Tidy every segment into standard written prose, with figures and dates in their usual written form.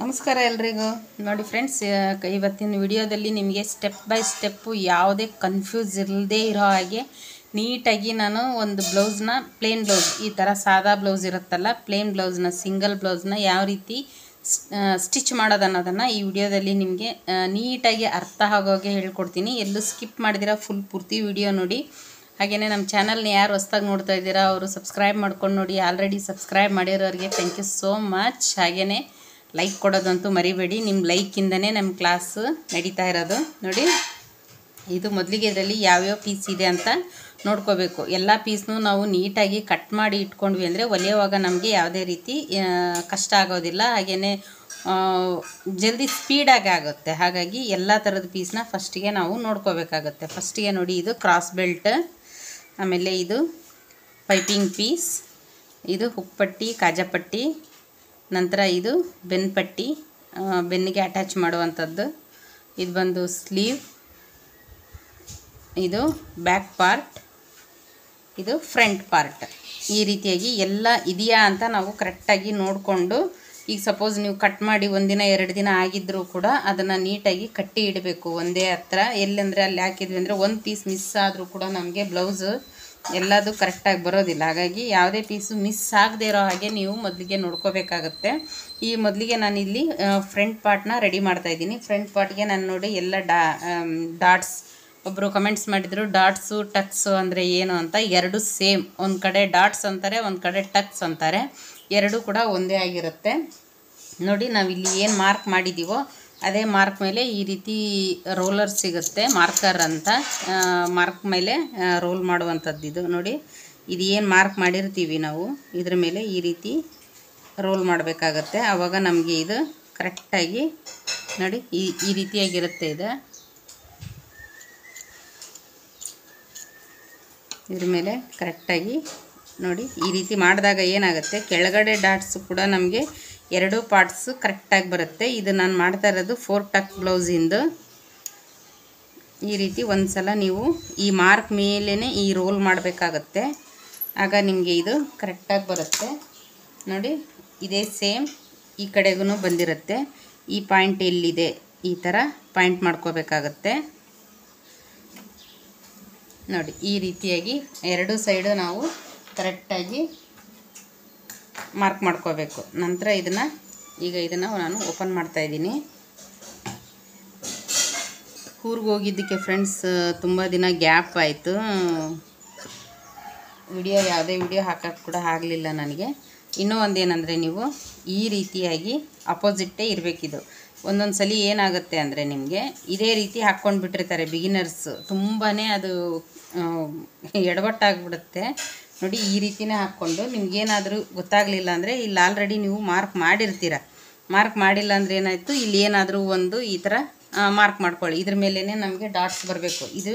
ನಮಸ್ಕಾರ ಎಲ್ರಿಗೂ. ನೋಡಿ ಫ್ರೆಂಡ್ಸ್, ಇವತ್ತಿನ ವಿಡಿಯೋದಲ್ಲಿ ನಿಮಗೆ ಸ್ಟೆಪ್ ಬೈ ಸ್ಟೆಪ್ಪು ಯಾವುದೇ ಕನ್ಫ್ಯೂಸ್ ಇಲ್ಲದೆ ಇರೋ ಹಾಗೆ ನೀಟಾಗಿ ನಾನು ಒಂದು ಬ್ಲೌಸ್ನ ಪ್ಲೇನ್ ಬ್ಲೌಸ್, ಈ ಥರ ಸಾದಾ ಬ್ಲೌಸ್ ಇರುತ್ತಲ್ಲ, ಪ್ಲೇನ್ ಬ್ಲೌಸ್ನ ಸಿಂಗಲ್ ಬ್ಲೌಸ್ನ ಯಾವ ರೀತಿ ಸ್ಟಿಚ್ ಮಾಡೋದನ್ನೋದನ್ನು ಈ ವಿಡಿಯೋದಲ್ಲಿ ನಿಮಗೆ ನೀಟಾಗಿ ಅರ್ಥ ಆಗೋಗೆ ಹೇಳ್ಕೊಡ್ತೀನಿ. ಎಲ್ಲೂ ಸ್ಕಿಪ್ ಮಾಡಿದಿರ ಫುಲ್ ಪೂರ್ತಿ ವಿಡಿಯೋ ನೋಡಿ. ಹಾಗೆಯೇ ನಮ್ಮ ಚಾನಲ್ನ ಯಾರು ಹೊಸ್ದಾಗಿ ನೋಡ್ತಾ ಇದ್ದೀರಾ ಅವರು ಸಬ್ಸ್ಕ್ರೈಬ್ ಮಾಡ್ಕೊಂಡು ನೋಡಿ. ಆಲ್ರೆಡಿ ಸಬ್ಸ್ಕ್ರೈಬ್ ಮಾಡಿರೋರಿಗೆ ಥ್ಯಾಂಕ್ ಯು ಸೋ ಮಚ್. ಹಾಗೆಯೇ ಲೈಕ್ ಕೊಡೋದಂತೂ ಮರಿಬೇಡಿ, ನಿಮ್ಮ ಲೈಕಿಂದನೇ ನಮ್ಮ ಕ್ಲಾಸು ನಡೀತಾ ಇರೋದು. ನೋಡಿ, ಇದು ಮೊದಲಿಗೆ ಇದರಲ್ಲಿ ಯಾವ್ಯಾವ ಪೀಸ್ ಇದೆ ಅಂತ ನೋಡ್ಕೋಬೇಕು. ಎಲ್ಲ ಪೀಸ್ನೂ ನಾವು ನೀಟಾಗಿ ಕಟ್ ಮಾಡಿ ಇಟ್ಕೊಂಡ್ವಿ ಅಂದರೆ ಹೊಲಿಯೋವಾಗ ನಮಗೆ ಯಾವುದೇ ರೀತಿ ಕಷ್ಟ ಆಗೋದಿಲ್ಲ. ಹಾಗೆಯೇ ಜಲ್ದಿ ಸ್ಪೀಡಾಗಿ ಆಗುತ್ತೆ. ಹಾಗಾಗಿ ಎಲ್ಲ ಥರದ ಪೀಸ್ನ ಫಸ್ಟಿಗೆ ನಾವು ನೋಡ್ಕೋಬೇಕಾಗುತ್ತೆ. ಫಸ್ಟಿಗೆ ನೋಡಿ, ಇದು ಕ್ರಾಸ್ ಬೆಲ್ಟ್, ಆಮೇಲೆ ಇದು ಪೈಪಿಂಗ್ ಪೀಸ್, ಇದು ಹುಕ್ಪಟ್ಟಿ ಕಾಜಾಪಟ್ಟಿ, ನಂತರ ಇದು ಬೆನ್ಪಟ್ಟಿ, ಬೆನ್ನಿಗೆ ಅಟ್ಯಾಚ್ ಮಾಡುವಂಥದ್ದು, ಇದು ಬಂದು ಸ್ಲೀವ್, ಇದು ಬ್ಯಾಕ್ ಪಾರ್ಟ್, ಇದು ಫ್ರಂಟ್ ಪಾರ್ಟ್. ಈ ರೀತಿಯಾಗಿ ಎಲ್ಲ ಇದೆಯಾ ಅಂತ ನಾವು ಕರೆಕ್ಟಾಗಿ ನೋಡಿಕೊಂಡು, ಈಗ ಸಪೋಸ್ ನೀವು ಕಟ್ ಮಾಡಿ ಒಂದಿನ 2 ದಿನ ಆಗಿದ್ದರೂ ಕೂಡ ಅದನ್ನು ನೀಟಾಗಿ ಕಟ್ಟಿ ಇಡಬೇಕು ಒಂದೇ ಹತ್ರ. ಎಲ್ಲಂದರೆ ಅಲ್ಲಿ ಹಾಕಿದ್ವಿ ಅಂದರೆ ಒಂದು ಪೀಸ್ ಮಿಸ್ ಆದರೂ ಕೂಡ ನಮಗೆ ಬ್ಲೌಸು ಎಲ್ಲದು ಕರೆಕ್ಟಾಗಿ ಬರೋದಿಲ್ಲ. ಹಾಗಾಗಿ ಯಾವುದೇ ಪೀಸು ಮಿಸ್ ಆಗದೆ ಇರೋ ಹಾಗೆ ನೀವು ಮೊದಲಿಗೆ ನೋಡ್ಕೋಬೇಕಾಗತ್ತೆ. ಈ ಮೊದಲಿಗೆ ನಾನಿಲ್ಲಿ ಫ್ರಂಟ್ ಪಾರ್ಟ್ನ ರೆಡಿ ಮಾಡ್ತಾಯಿದ್ದೀನಿ. ಫ್ರಂಟ್ ಪಾರ್ಟ್ಗೆ ನಾನು ನೋಡಿ ಎಲ್ಲ ಡಾಟ್ಸ್, ಒಬ್ಬರು ಕಮೆಂಟ್ಸ್ ಮಾಡಿದರು ಡಾಟ್ಸು ಟಕ್ಸು ಅಂದರೆ ಏನು ಅಂತ. ಎರಡು ಸೇಮ್, ಒಂದು ಕಡೆ ಡಾಟ್ಸ್ ಅಂತಾರೆ, ಒಂದು ಕಡೆ ಟಕ್ಸ್ ಅಂತಾರೆ. ಎರಡೂ ಕೂಡ ಒಂದೇ ಆಗಿರುತ್ತೆ. ನೋಡಿ, ನಾವಿಲ್ಲಿ ಏನು ಮಾರ್ಕ್ ಮಾಡಿದ್ದೀವೋ ಅದೇ ಮಾರ್ಕ್ ಮೇಲೆ ಈ ರೀತಿ ರೋಲರ್ ಸಿಗುತ್ತೆ, ಮಾರ್ಕರ್ ಅಂತ. ಮಾರ್ಕ್ ಮೇಲೆ ರೋಲ್ ಮಾಡುವಂಥದ್ದು ಇದು. ನೋಡಿ, ಇದು ಏನು ಮಾರ್ಕ್ ಮಾಡಿರ್ತೀವಿ ನಾವು ಇದ್ರ ಮೇಲೆ ಈ ರೀತಿ ರೋಲ್ ಮಾಡಬೇಕಾಗತ್ತೆ. ಆವಾಗ ನಮಗೆ ಇದು ಕರೆಕ್ಟಾಗಿ ನೋಡಿ ಈ ರೀತಿಯಾಗಿರುತ್ತೆ. ಇದು ಇದ್ರ ಮೇಲೆ ಕರೆಕ್ಟಾಗಿ ನೋಡಿ ಈ ರೀತಿ ಮಾಡಿದಾಗ ಏನಾಗುತ್ತೆ, ಕೆಳಗಡೆ ಡಾಟ್ಸು ಕೂಡ ನಮಗೆ 2 ಪಾರ್ಟ್ಸು ಕರೆಕ್ಟಾಗಿ ಬರುತ್ತೆ. ಇದು ನಾನು ಮಾಡ್ತಾ ಇರೋದು 4 ಟಕ್ ಬ್ಲೌಸಿಂದು. ಈ ರೀತಿ ಒಂದು ಸಲ ನೀವು ಈ ಮಾರ್ಕ್ ಮೇಲೇ ಈ ರೋಲ್ ಮಾಡಬೇಕಾಗತ್ತೆ, ಆಗ ನಿಮಗೆ ಇದು ಕರೆಕ್ಟಾಗಿ ಬರುತ್ತೆ. ನೋಡಿ, ಇದೇ ಸೇಮ್ ಈ ಕಡೆಗೂ ಬಂದಿರುತ್ತೆ. ಈ ಪಾಯಿಂಟ್ ಎಲ್ಲಿದೆ ಈ ಥರ ಪಾಯಿಂಟ್ ಮಾಡ್ಕೋಬೇಕಾಗತ್ತೆ. ನೋಡಿ, ಈ ರೀತಿಯಾಗಿ 2 ಸೈಡು ನಾವು ಕರೆಕ್ಟಾಗಿ ಮಾರ್ಕ್ ಮಾಡ್ಕೋಬೇಕು. ನಂತರ ಇದನ್ನು ನಾನು ಓಪನ್ ಮಾಡ್ತಾಯಿದ್ದೀನಿ. ಊರಿಗೆ ಹೋಗಿದ್ದಕ್ಕೆ ಫ್ರೆಂಡ್ಸ್ ತುಂಬ ದಿನ ಗ್ಯಾಪ್ ಆಯಿತು. ಯಾವುದೇ ವಿಡಿಯೋ ಹಾಕೋಕ್ಕೆ ಕೂಡ ಆಗಲಿಲ್ಲ ನನಗೆ. ಇನ್ನೂ ಒಂದೇನೆಂದರೆ, ನೀವು ಈ ರೀತಿಯಾಗಿ ಅಪೋಸಿಟ್ಟೇ ಇರಬೇಕಿದು. ಒಂದೊಂದು ಸಲ ಏನಾಗುತ್ತೆ ಅಂದರೆ ನಿಮಗೆ ಇದೇ ರೀತಿ ಹಾಕ್ಕೊಂಡು ಬಿಟ್ಟಿರ್ತಾರೆ ಬಿಗಿನರ್ಸು, ತುಂಬಾ ಅದು ಎಡವಟ್ಟಾಗಿಬಿಡುತ್ತೆ. ನೋಡಿ, ಈ ರೀತಿನೇ ಹಾಕ್ಕೊಂಡು ನಿಮಗೇನಾದರೂ ಗೊತ್ತಾಗಲಿಲ್ಲ ಅಂದರೆ ಇಲ್ಲಿ ಆಲ್ರೆಡಿ ನೀವು ಮಾರ್ಕ್ ಮಾಡಿರ್ತೀರ. ಮಾರ್ಕ್ ಮಾಡಿಲ್ಲ ಅಂದರೆ ಏನಾಯಿತು, ಇಲ್ಲಿ ಏನಾದರೂ ಒಂದು ಈ ಥರ ಮಾರ್ಕ್ ಮಾಡ್ಕೊಳ್ಳಿ. ಇದ್ರ ಮೇಲೇ ನಮಗೆ ಡಾಟ್ಸ್ ಬರಬೇಕು. ಇದು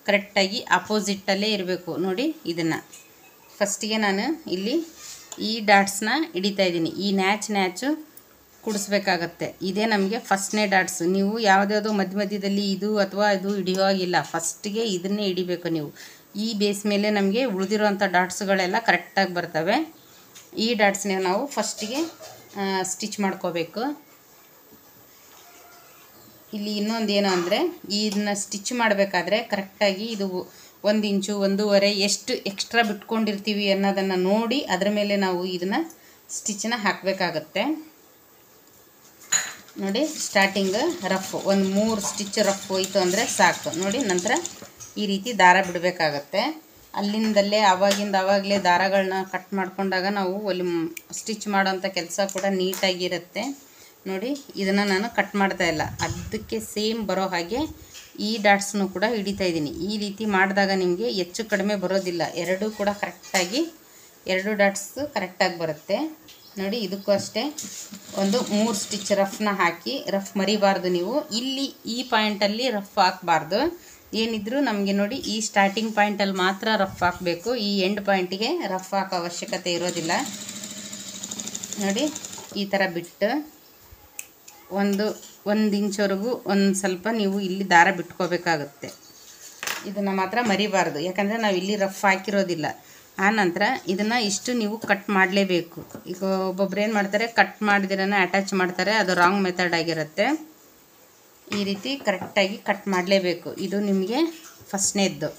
ಕರೆಕ್ಟಾಗಿ ಅಪೋಸಿಟ್ಟಲ್ಲೇ ಇರಬೇಕು. ನೋಡಿ, ಇದನ್ನು ಫಸ್ಟಿಗೆ ನಾನು ಇಲ್ಲಿ ಈ ಡಾಟ್ಸ್ನ ಹಿಡಿತಾಯಿದ್ದೀನಿ. ಈ ನ್ಯಾಚು ಕುಡಿಸ್ಬೇಕಾಗತ್ತೆ. ಇದೇ ನಮಗೆ ಫಸ್ಟ್ನೇ ಡಾಟ್ಸು. ನೀವು ಯಾವುದ್ಯಾವುದೋ ಮಧ್ಯದಲ್ಲಿ ಇದು ಅಥವಾ ಇದು ಹಿಡಿಯೋ ಆಗಿಲ್ಲ, ಫಸ್ಟಿಗೆ ಇದನ್ನೇ ಹಿಡಿಬೇಕು ನೀವು. ಈ ಬೇಸ್ ಮೇಲೆ ನಮಗೆ ಉಳಿದಿರೋಂಥ ಡಾಟ್ಸ್ಗಳೆಲ್ಲ ಕರೆಕ್ಟಾಗಿ ಬರ್ತವೆ. ಈ ಡಾಟ್ಸ್ನ ನಾವು ಫಸ್ಟಿಗೆ ಸ್ಟಿಚ್ ಮಾಡ್ಕೋಬೇಕು. ಇಲ್ಲಿ ಇನ್ನೊಂದು ಏನು ಅಂದರೆ, ಇದನ್ನ ಸ್ಟಿಚ್ ಮಾಡಬೇಕಾದ್ರೆ ಕರೆಕ್ಟಾಗಿ ಇದು 1 ಇಂಚು 1.5 ಎಷ್ಟು ಎಕ್ಸ್ಟ್ರಾ ಬಿಟ್ಕೊಂಡಿರ್ತೀವಿ ಅನ್ನೋದನ್ನು ನೋಡಿ ಅದರ ಮೇಲೆ ನಾವು ಇದನ್ನು ಸ್ಟಿಚ್ಚನ್ನ ಹಾಕಬೇಕಾಗತ್ತೆ. ನೋಡಿ, ಸ್ಟಾರ್ಟಿಂಗ್ ರಫ್ ಒಂದು 3 ಸ್ಟಿಚ್ ರಫ್ ಹೋಯ್ತು ಅಂದರೆ ಸಾಕು. ನೋಡಿ, ನಂತರ ಈ ರೀತಿ ದಾರ ಬಿಡಬೇಕಾಗತ್ತೆ. ಅಲ್ಲಿಂದಲೇ ಆವಾಗಲೇ ದಾರಗಳನ್ನ ಕಟ್ ಮಾಡ್ಕೊಂಡಾಗ ನಾವು ಸ್ಟಿಚ್ ಮಾಡೋಂಥ ಕೆಲಸ ಕೂಡ ನೀಟಾಗಿರುತ್ತೆ. ನೋಡಿ, ಇದನ್ನು ನಾನು ಕಟ್ ಮಾಡ್ತಾ ಇಲ್ಲ, ಅದಕ್ಕೆ ಸೇಮ್ ಬರೋ ಹಾಗೆ ಈ ಡಾಟ್ಸ್ನು ಕೂಡ ಹಿಡಿತಾಯಿದ್ದೀನಿ. ಈ ರೀತಿ ಮಾಡಿದಾಗ ನಿಮಗೆ ಹೆಚ್ಚು ಕಡಿಮೆ ಬರೋದಿಲ್ಲ. ಎರಡೂ ಕೂಡ ಕರೆಕ್ಟಾಗಿ 2 ಡಾಟ್ಸು ಕರೆಕ್ಟಾಗಿ ಬರುತ್ತೆ. ನೋಡಿ, ಇದಕ್ಕೂ ಅಷ್ಟೇ ಒಂದು 3 ಸ್ಟಿಚ್ ರಫ್ನ ಹಾಕಿ, ರಫ್ ಮರಿಬಾರ್ದು ನೀವು. ಇಲ್ಲಿ ಈ ಪಾಯಿಂಟಲ್ಲಿ ರಫ್ ಹಾಕಬಾರ್ದು. ಏನಿದ್ರು ನಮಗೆ ನೋಡಿ ಈ ಸ್ಟಾರ್ಟಿಂಗ್ ಪಾಯಿಂಟಲ್ಲಿ ಮಾತ್ರ ರಫ್ ಹಾಕಬೇಕು. ಈ ಎಂಡ್ ಪಾಯಿಂಟಿಗೆ ರಫ್ ಹಾಕೋ ಅವಶ್ಯಕತೆ ಇರೋದಿಲ್ಲ. ನೋಡಿ, ಈ ಥರ ಬಿಟ್ಟು ಒಂದು ಇಂಚವರೆಗೂ ಒಂದು ಸ್ವಲ್ಪ ನೀವು ಇಲ್ಲಿ ದಾರ ಬಿಟ್ಕೋಬೇಕಾಗುತ್ತೆ. ಇದನ್ನು ಮಾತ್ರ ಮರಿಬಾರ್ದು, ಯಾಕಂದರೆ ನಾವು ಇಲ್ಲಿ ರಫ್ ಹಾಕಿರೋದಿಲ್ಲ. ಆನಂತರ ಇದನ್ನು ಇಷ್ಟು ನೀವು ಕಟ್ ಮಾಡಲೇಬೇಕು. ಈಗ ಒಬ್ಬೊಬ್ರು ಏನು ಮಾಡ್ತಾರೆ, ಕಟ್ ಮಾಡಿದಿರನೇ ಅಟ್ಯಾಚ್ ಮಾಡ್ತಾರೆ, ಅದು ರಾಂಗ್ ಮೆಥಡ್ ಆಗಿರುತ್ತೆ. ಈ ರೀತಿ ಕರೆಕ್ಟಾಗಿ ಕಟ್ ಮಾಡಲೇಬೇಕು. ಇದು ನಿಮಗೆ ಫಸ್ಟ್ನೇದ್ದು.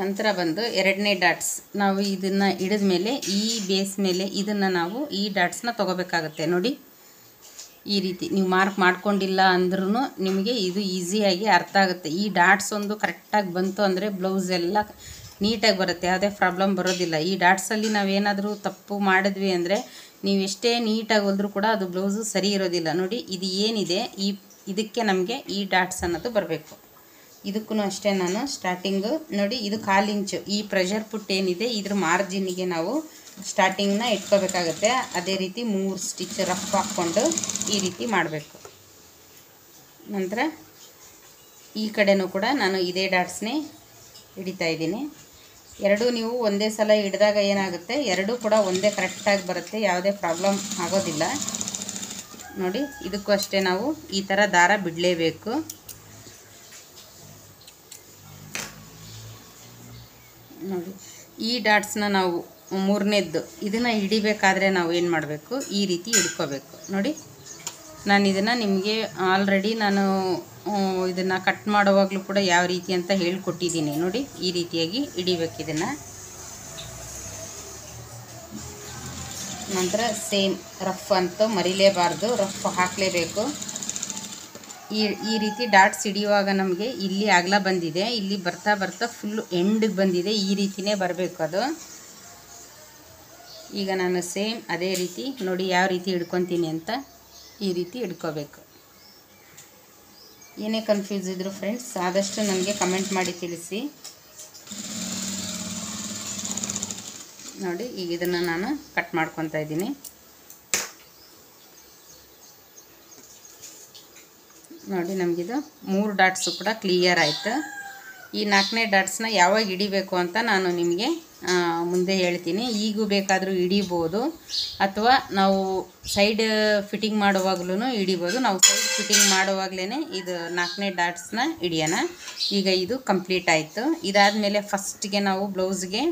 ನಂತರ ಬಂದು ಎರಡನೇ ಡಾಟ್ಸ್. ನಾವು ಇದನ್ನು ಹಿಡಿದ ಮೇಲೆ ಈ ಬೇಸ್ ಮೇಲೆ ಇದನ್ನು ನಾವು ಈ ಡಾಟ್ಸ್ನ ತೊಗೋಬೇಕಾಗತ್ತೆ. ನೋಡಿ, ಈ ರೀತಿ ನೀವು ಮಾರ್ಕ್ ಮಾಡ್ಕೊಂಡಿಲ್ಲ ಅಂದ್ರೂ ನಿಮಗೆ ಇದು ಈಸಿಯಾಗಿ ಅರ್ಥ ಆಗುತ್ತೆ. ಈ ಡಾಟ್ಸ್ ಒಂದು ಕರೆಕ್ಟಾಗಿ ಬಂತು ಅಂದರೆ ಬ್ಲೌಸ್ ಎಲ್ಲ ನೀಟಾಗಿ ಬರುತ್ತೆ, ಯಾವುದೇ ಪ್ರಾಬ್ಲಮ್ ಬರೋದಿಲ್ಲ. ಈ ಡಾಟ್ಸಲ್ಲಿ ನಾವೇನಾದರೂ ತಪ್ಪು ಮಾಡಿದ್ವಿ ಅಂದರೆ ನೀವು ಎಷ್ಟೇ ನೀಟಾಗಿ ಹೊಲಿದ್ರೂ ಕೂಡ ಅದು ಬ್ಲೌಸು ಸರಿ ಇರೋದಿಲ್ಲ. ನೋಡಿ, ಇದು ಏನಿದೆ ಇದಕ್ಕೆ ನಮಗೆ ಈ ಡಾಟ್ಸ್ ಅನ್ನೋದು ಬರಬೇಕು. ಇದಕ್ಕೂ ಅಷ್ಟೇ ನಾನು ಸ್ಟಾರ್ಟಿಂಗು ನೋಡಿ, ಇದು 1/4 ಇಂಚು ಈ ಪ್ರೆಷರ್ ಪುಟ್ ಏನಿದೆ ಇದ್ರ ಮಾರ್ಜಿನ್ನಿಗೆ ನಾವು ಸ್ಟಾರ್ಟಿಂಗ್ನ ಇಟ್ಕೋಬೇಕಾಗತ್ತೆ. ಅದೇ ರೀತಿ 3 ಸ್ಟಿಚ್ ರಫ್ ಹಾಕ್ಕೊಂಡು ಈ ರೀತಿ ಮಾಡಬೇಕು. ನಂತರ ಈ ಕಡೆನೂ ಕೂಡ ನಾನು ಇದೇ ಡಾಟ್ಸ್ನೇ ಹಿಡಿತಾ ಇದ್ದೀನಿ. ಎರಡೂ ನೀವು ಒಂದೇ ಸಲ ಹಿಡಿದಾಗ ಏನಾಗುತ್ತೆ, ಎರಡೂ ಕೂಡ ಒಂದೇ ಕರೆಕ್ಟಾಗಿ ಬರುತ್ತೆ, ಯಾವುದೇ ಪ್ರಾಬ್ಲಮ್ ಆಗೋದಿಲ್ಲ. ನೋಡಿ, ಇದಕ್ಕೂ ಅಷ್ಟೇ ನಾವು ಈ ಥರ ದಾರ ಬಿಡಲೇಬೇಕು. ನೋಡಿ, ಈ ಡಾಟ್ಸ್ನ ನಾವು 3ನೇದ್ದು ಇದನ್ನು ಹಿಡಿಬೇಕಾದ್ರೆ ನಾವು ಏನು ಮಾಡಬೇಕು, ಈ ರೀತಿ ಹಿಡ್ಕೋಬೇಕು. ನೋಡಿ, ನಾನು ಇದನ್ನು ನಿಮಗೆ ಆಲ್ರೆಡಿ ನಾನು ಇದನ್ನು ಕಟ್ ಮಾಡುವಾಗಲೂ ಕೂಡ ಯಾವ ರೀತಿ ಅಂತ ಹೇಳಿಕೊಟ್ಟಿದ್ದೀನಿ. ನೋಡಿ, ಈ ರೀತಿಯಾಗಿ ಹಿಡಿಬೇಕು ಇದನ್ನು. ನಂತರ ಸೇಮ್ ರಫ್ ಅಂತೂ ಮರಿಲೇಬಾರ್ದು, ರಫ್ ಹಾಕಲೇಬೇಕು. ಈ ರೀತಿ ಡಾಟ್ಸ್ ಹಿಡಿಯುವಾಗ ನಮಗೆ ಇಲ್ಲಿ ಅಗಲ ಬಂದಿದೆ, ಇಲ್ಲಿ ಬರ್ತಾ ಬರ್ತಾ ಫುಲ್ಲು ಎಂಡಿಗೆ ಬಂದಿದೆ, ಈ ರೀತಿಯೇ ಬರಬೇಕು ಅದು. ಈಗ ನಾನು ಸೇಮ್ ಅದೇ ರೀತಿ ನೋಡಿ ಯಾವ ರೀತಿ ಹಿಡ್ಕೊತೀನಿ ಅಂತ ಈ ರೀತಿ ಹಿಡ್ಕೋಬೇಕು. ಏನೇ ಕನ್ಫ್ಯೂಸ್ ಇದ್ದರೂ ಫ್ರೆಂಡ್ಸ್ ಆದಷ್ಟು ನನಗೆ ಕಮೆಂಟ್ ಮಾಡಿ ತಿಳಿಸಿ. ನೋಡಿ, ಈಗ ಇದನ್ನು ನಾನು ಕಟ್ ಮಾಡ್ಕೊತಾ ಇದ್ದೀನಿ. ನೋಡಿ, ನಮಗಿದು 3 ಡಾಟ್ಸು ಕೂಡ ಕ್ಲಿಯರ್ ಆಯಿತು. ಈ 4ನೇ ಡಾಟ್ಸ್ನ ಯಾವಾಗ ಹಿಡಿಬೇಕು ಅಂತ ನಾನು ನಿಮಗೆ ಮುಂದೆ ಹೇಳ್ತೀನಿ. ಈಗೂ ಬೇಕಾದರೂ ಹಿಡಿಬೋದು, ಅಥವಾ ನಾವು ಸೈಡ್ ಫಿಟ್ಟಿಂಗ್ ಮಾಡುವಾಗಲೂ ಹಿಡಿಬೋದು. ನಾವು ಸೈಡ್ ಫಿಟ್ಟಿಂಗ್ ಮಾಡುವಾಗಲೇ ಇದು 4ನೇ ಡಾಟ್ಸ್ನ ಹಿಡಿಯೋಣ. ಈಗ ಇದು ಕಂಪ್ಲೀಟ್ ಆಯಿತು. ಇದಾದಮೇಲೆ ಫಸ್ಟಿಗೆ ನಾವು ಬ್ಲೌಸ್ಗೆ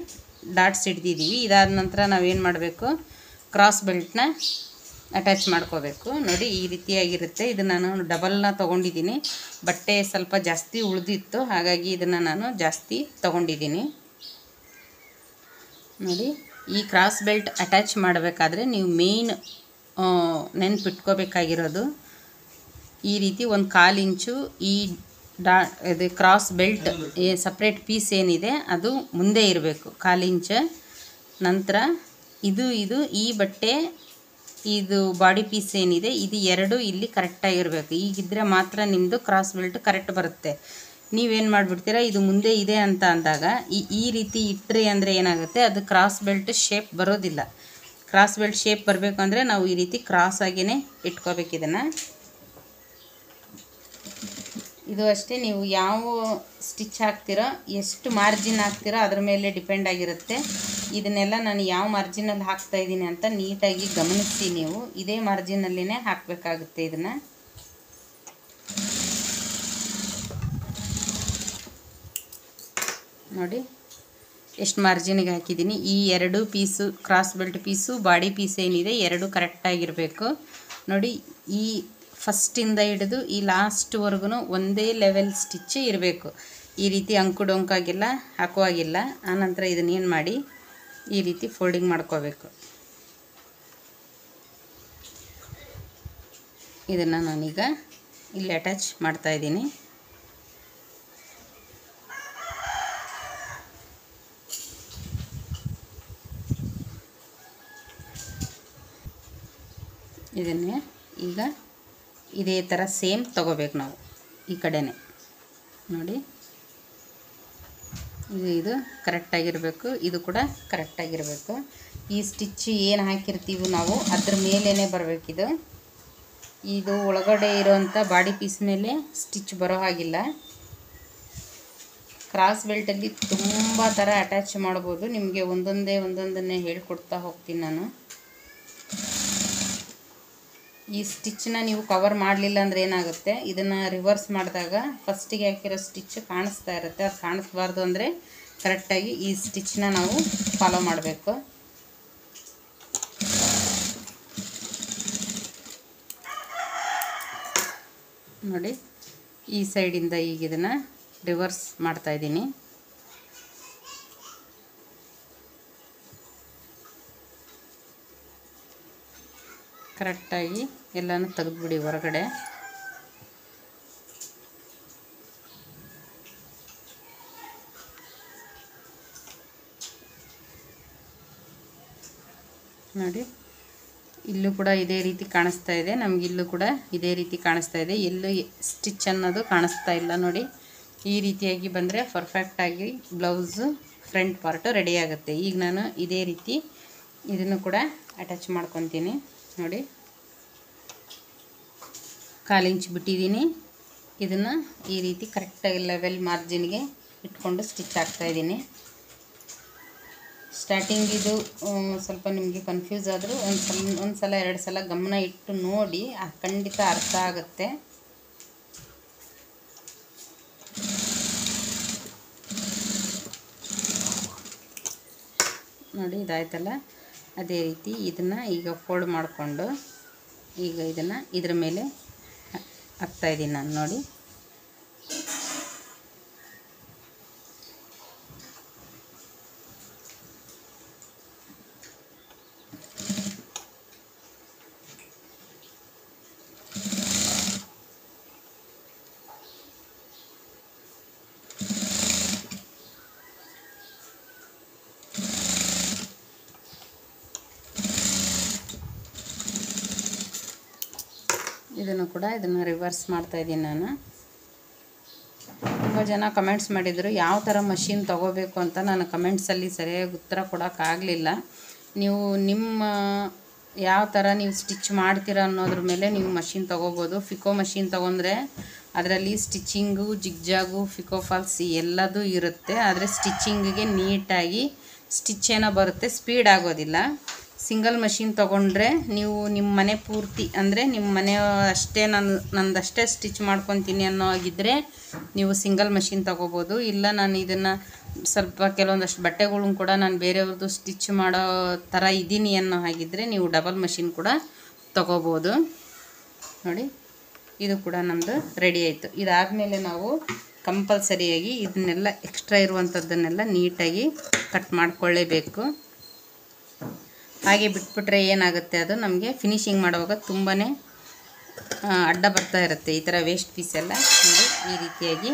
ಡಾಟ್ಸ್ ಹಿಡ್ದಿದ್ದೀವಿ. ಇದಾದ ನಂತರ ನಾವೇನು ಮಾಡಬೇಕು, ಕ್ರಾಸ್ ಬೆಲ್ಟ್ನ ಅಟ್ಯಾಚ್ ಮಾಡ್ಕೋಬೇಕು. ನೋಡಿ, ಈ ರೀತಿಯಾಗಿರುತ್ತೆ. ಇದು ನಾನು ಡಬಲ್ನ ತೊಗೊಂಡಿದ್ದೀನಿ, ಬಟ್ಟೆ ಸ್ವಲ್ಪ ಜಾಸ್ತಿ ಉಳಿದಿತ್ತು, ಹಾಗಾಗಿ ಇದನ್ನು ನಾನು ಜಾಸ್ತಿ ತೊಗೊಂಡಿದ್ದೀನಿ. ನೋಡಿ, ಈ ಕ್ರಾಸ್ ಬೆಲ್ಟ್ ಅಟ್ಯಾಚ್ ಮಾಡಬೇಕಾದ್ರೆ ನೀವು ಮೇಯ್ನ್ ನೆನ್ಪಿಟ್ಕೋಬೇಕಾಗಿರೋದು ಈ ರೀತಿ 1/4 ಇಂಚು ಈ ಇದು ಕ್ರಾಸ್ ಬೆಲ್ಟ್ ಸಪ್ರೇಟ್ ಪೀಸ್ ಏನಿದೆ ಅದು ಮುಂದೆ ಇರಬೇಕು, 1/4 ಇಂಚ್. ನಂತರ ಇದು ಈ ಬಟ್ಟೆ ಇದು ಬಾಡಿ ಪೀಸ್ ಏನಿದೆ ಇದು ಎರಡು ಇಲ್ಲಿ ಕರೆಕ್ಟಾಗಿರಬೇಕು. ಈಗಿದ್ದರೆ ಮಾತ್ರ ನಿಮ್ಮದು ಕ್ರಾಸ್ ಬೆಲ್ಟ್ ಕರೆಕ್ಟ್ ಬರುತ್ತೆ. ನೀವೇನು ಮಾಡಿಬಿಡ್ತೀರಾ, ಇದು ಮುಂದೆ ಇದೆ ಅಂತ ಅಂದಾಗ ಈ ರೀತಿ ಇಟ್ಟರೆ ಅಂದರೆ ಏನಾಗುತ್ತೆ, ಅದು ಕ್ರಾಸ್ ಬೆಲ್ಟ್ ಶೇಪ್ ಬರೋದಿಲ್ಲ. ಕ್ರಾಸ್ ಬೆಲ್ಟ್ ಶೇಪ್ ಬರಬೇಕು ಅಂದರೆ ನಾವು ಈ ರೀತಿ ಕ್ರಾಸ್ ಆಗಿಯೇ ಇಟ್ಕೋಬೇಕು ಇದನ್ನು. ಇದು ಅಷ್ಟೇ, ನೀವು ಯಾವ ಸ್ಟಿಚ್ ಹಾಕ್ತೀರೋ, ಎಷ್ಟು ಮಾರ್ಜಿನ್ ಹಾಕ್ತೀರೋ ಅದ್ರ ಮೇಲೆ ಡಿಪೆಂಡ್ ಆಗಿರುತ್ತೆ. ಇದನ್ನೆಲ್ಲ ನಾನು ಯಾವ ಮಾರ್ಜಿನಲ್ಲಿ ಹಾಕ್ತಾಯಿದ್ದೀನಿ ಅಂತ ನೀಟಾಗಿ ಗಮನಿಸಿ. ನೀವು ಇದೇ ಮಾರ್ಜಿನಲ್ಲಿನೇ ಹಾಕಬೇಕಾಗುತ್ತೆ ಇದನ್ನು. ನೋಡಿ ಎಷ್ಟು ಮಾರ್ಜಿನಿಗೆ ಹಾಕಿದ್ದೀನಿ. ಈ 2 piece cross belt piece body piece ಏನಿದೆ ಎರಡು ಕರೆಕ್ಟಾಗಿರಬೇಕು. ನೋಡಿ, ಈ ಫಸ್ಟಿಂದ ಹಿಡಿದು ಈ ಲಾಸ್ಟ್ವರೆಗೂ ಒಂದೇ ಲೆವೆಲ್ ಸ್ಟಿಚ್ ಇರಬೇಕು. ಈ ರೀತಿ ಅಂಕು ಡೊಂಕಾಗಿಲ್ಲ, ಹಾಕುವಾಗಿಲ್ಲ. ಆನಂತರ ಇದನ್ನೇನು ಮಾಡಿ ಈ ರೀತಿ ಫೋಲ್ಡಿಂಗ್ ಮಾಡ್ಕೋಬೇಕು. ಇದನ್ನು ನಾನೀಗ ಇಲ್ಲಿ ಅಟ್ಯಾಚ್ ಮಾಡ್ತಾಯಿದ್ದೀನಿ. ಇದನ್ನೇ ಈಗ ಇದೇ ಥರ ಸೇಮ್ ತೊಗೋಬೇಕು ನಾವು ಈ ಕಡೆನೇ. ನೋಡಿ, ಇದು ಕರೆಕ್ಟಾಗಿರಬೇಕು, ಇದು ಕೂಡ ಕರೆಕ್ಟಾಗಿರಬೇಕು. ಈ ಸ್ಟಿಚ್ ಏನು ಹಾಕಿರ್ತೀವಿ ನಾವು ಅದ್ರ ಮೇಲೇ ಬರಬೇಕಿದು. ಇದು ಒಳಗಡೆ ಇರೋವಂಥ ಬಾಡಿ ಪೀಸ್ ಮೇಲೆ ಸ್ಟಿಚ್ ಬರೋ ಹಾಗಿಲ್ಲ. ಕ್ರಾಸ್ ಬೆಲ್ಟಲ್ಲಿ ತುಂಬ ಥರ ಅಟ್ಯಾಚ್ ಮಾಡ್ಬೋದು. ನಿಮಗೆ ಒಂದೊಂದನ್ನೇ ಹೇಳ್ಕೊಡ್ತಾ ಹೋಗ್ತೀನಿ ನಾನು. ಈ ಸ್ಟಿಚ್ಚನ್ನ ನೀವು ಕವರ್ ಮಾಡಲಿಲ್ಲ ಅಂದರೆ ಏನಾಗುತ್ತೆ, ಇದನ್ನು ರಿವರ್ಸ್ ಮಾಡಿದಾಗ ಫಸ್ಟಿಗೆ ಹಾಕಿರೋ ಸ್ಟಿಚ್ ಕಾಣಿಸ್ತಾ ಇರುತ್ತೆ. ಅದು ಕಾಣಿಸ್ಬಾರ್ದು ಅಂದರೆ ಕರೆಕ್ಟಾಗಿ ಈ ಸ್ಟಿಚ್ನ ನಾವು ಫಾಲೋ ಮಾಡಬೇಕು. ನೋಡಿ, ಈ ಸೈಡಿಂದ ಈಗ ಇದನ್ನು ರಿವರ್ಸ್ ಮಾಡ್ತಾಯಿದ್ದೀನಿ. ಕರೆಕ್ಟಾಗಿ ಎಲ್ಲನೂ ತೆಗೆದುಬಿಡಿ ಹೊರಗಡೆ. ನೋಡಿ, ಇಲ್ಲೂ ಕೂಡ ಇದೇ ರೀತಿ ಕಾಣಿಸ್ತಾ ಇದೆ, ನಮಗೆ ಇಲ್ಲೂ ಕೂಡ ಇದೇ ರೀತಿ ಕಾಣಿಸ್ತಾ ಇದೆ. ಎಲ್ಲೂ ಸ್ಟಿಚ್ ಅನ್ನೋದು ಕಾಣಿಸ್ತಾ ಇಲ್ಲ. ನೋಡಿ, ಈ ರೀತಿಯಾಗಿ ಬಂದರೆ ಪರ್ಫೆಕ್ಟಾಗಿ ಬ್ಲೌಸು ಫ್ರಂಟ್ ಪಾರ್ಟು ರೆಡಿ ಆಗುತ್ತೆ. ಈಗ ನಾನು ಇದೇ ರೀತಿ ಇದನ್ನು ಕೂಡ ಅಟ್ಯಾಚ್ ಮಾಡ್ಕೊತೀನಿ. ನೋಡಿ, 1/4 ಇಂಚ್ ಬಿಟ್ಟಿದ್ದೀನಿ. ಇದನ್ನು ಈ ರೀತಿ ಕರೆಕ್ಟಾಗಿ ಲೆವೆಲ್ ಮಾರ್ಜಿನ್ಗೆ ಇಟ್ಕೊಂಡು ಸ್ಟಿಚ್ ಹಾಕ್ತಾಯಿದ್ದೀನಿ. ಸ್ಟಾರ್ಟಿಂಗ್ ಇದು ಸ್ವಲ್ಪ ನಿಮಗೆ ಕನ್ಫ್ಯೂಸ್ ಆದರೂ ಒಂದು ಸಲ 2 ಸಲ ಗಮನ ಇಟ್ಟು ನೋಡಿ, ಖಂಡಿತ ಅರ್ಥ ಆಗುತ್ತೆ. ನೋಡಿ, ಇದಾಯ್ತಲ್ಲ. ಅದೇ ರೀತಿ ಇದನ್ನು ಈಗ ಫೋಲ್ಡ್ ಮಾಡಿಕೊಂಡು ಈಗ ಇದನ್ನು ಇದ್ರ ಮೇಲೆ ಹಾಕ್ತಾಯಿದ್ದೀನಿ ನಾನು. ನೋಡಿ, ಇದನ್ನು ರಿವರ್ಸ್ ಮಾಡ್ತಾಯಿದ್ದೀನಿ ನಾನು. ತುಂಬ ಜನ ಕಮೆಂಟ್ಸ್ ಮಾಡಿದರು ಯಾವ ಥರ ಮಷಿನ್ ತೊಗೋಬೇಕು ಅಂತ. ನಾನು ಕಮೆಂಟ್ಸಲ್ಲಿ ಸರಿಯಾಗಿ ಉತ್ತರ ಕೊಡೋಕ್ಕಾಗಲಿಲ್ಲ. ನೀವು ನಿಮ್ಮ ಯಾವ ಥರ ನೀವು ಸ್ಟಿಚ್ ಮಾಡ್ತೀರ ಅನ್ನೋದ್ರ ಮೇಲೆ ನೀವು ಮಷಿನ್ ತೊಗೋಬೋದು. ಫಿಕೋ ಮಷಿನ್ ತೊಗೊಂಡ್ರೆ ಅದರಲ್ಲಿ ಸ್ಟಿಚಿಂಗು, ಜಿಗ್ಜಾಗು, ಫಿಕೋ ಫಾಲ್ಸ್ ಎಲ್ಲದೂ ಇರುತ್ತೆ. ಆದರೆ ಸ್ಟಿಚಿಂಗಿಗೆ ನೀಟಾಗಿ ಸ್ಟಿಚ್ ಏನೋ ಬರುತ್ತೆ, ಸ್ಪೀಡ್ ಆಗೋದಿಲ್ಲ. ಸಿಂಗಲ್ ಮಷಿನ್ ತೊಗೊಂಡ್ರೆ ನೀವು ನಿಮ್ಮ ಮನೆ ಪೂರ್ತಿ ಅಂದರೆ ನಿಮ್ಮ ಮನೆ ಅಷ್ಟೇ ನಂದಷ್ಟೇ ಸ್ಟಿಚ್ ಮಾಡ್ಕೊತೀನಿ ಅನ್ನೋ ಆಗಿದ್ದರೆ ನೀವು ಸಿಂಗಲ್ ಮಷಿನ್ ತೊಗೋಬೋದು. ಇಲ್ಲ ನಾನು ಇದನ್ನು ಸ್ವಲ್ಪ ಕೆಲವೊಂದಷ್ಟು ಬಟ್ಟೆಗಳನ್ನ ಕೂಡ ನಾನು ಬೇರೆಯವ್ರದ್ದು ಸ್ಟಿಚ್ ಮಾಡೋ ಥರ ಇದ್ದೀನಿ ಅನ್ನೋ ಹಾಗಿದ್ದರೆ ನೀವು ಡಬಲ್ ಮಷಿನ್ ಕೂಡ ತೊಗೋಬೋದು. ನೋಡಿ, ಇದು ಕೂಡ ನಮ್ಮದು ರೆಡಿ ಆಯಿತು. ಇದಾದಮೇಲೆ ನಾವು ಕಂಪಲ್ಸರಿಯಾಗಿ ಇದನ್ನೆಲ್ಲ ಎಕ್ಸ್ಟ್ರಾ ಇರುವಂಥದ್ದನ್ನೆಲ್ಲ ನೀಟಾಗಿ ಕಟ್ ಮಾಡಿಕೊಳ್ಳೇಬೇಕು. ಹಾಗೆ ಬಿಟ್ಬಿಟ್ರೆ ಏನಾಗುತ್ತೆ, ಅದು ನಮಗೆ ಫಿನಿಶಿಂಗ್ ಮಾಡುವಾಗ ತುಂಬಾ ಅಡ್ಡ ಬರ್ತಾ ಇರುತ್ತೆ. ಈ ಥರ ವೇಸ್ಟ್ ಪೀಸ್ ಎಲ್ಲ ನೋಡಿ ಈ ರೀತಿಯಾಗಿ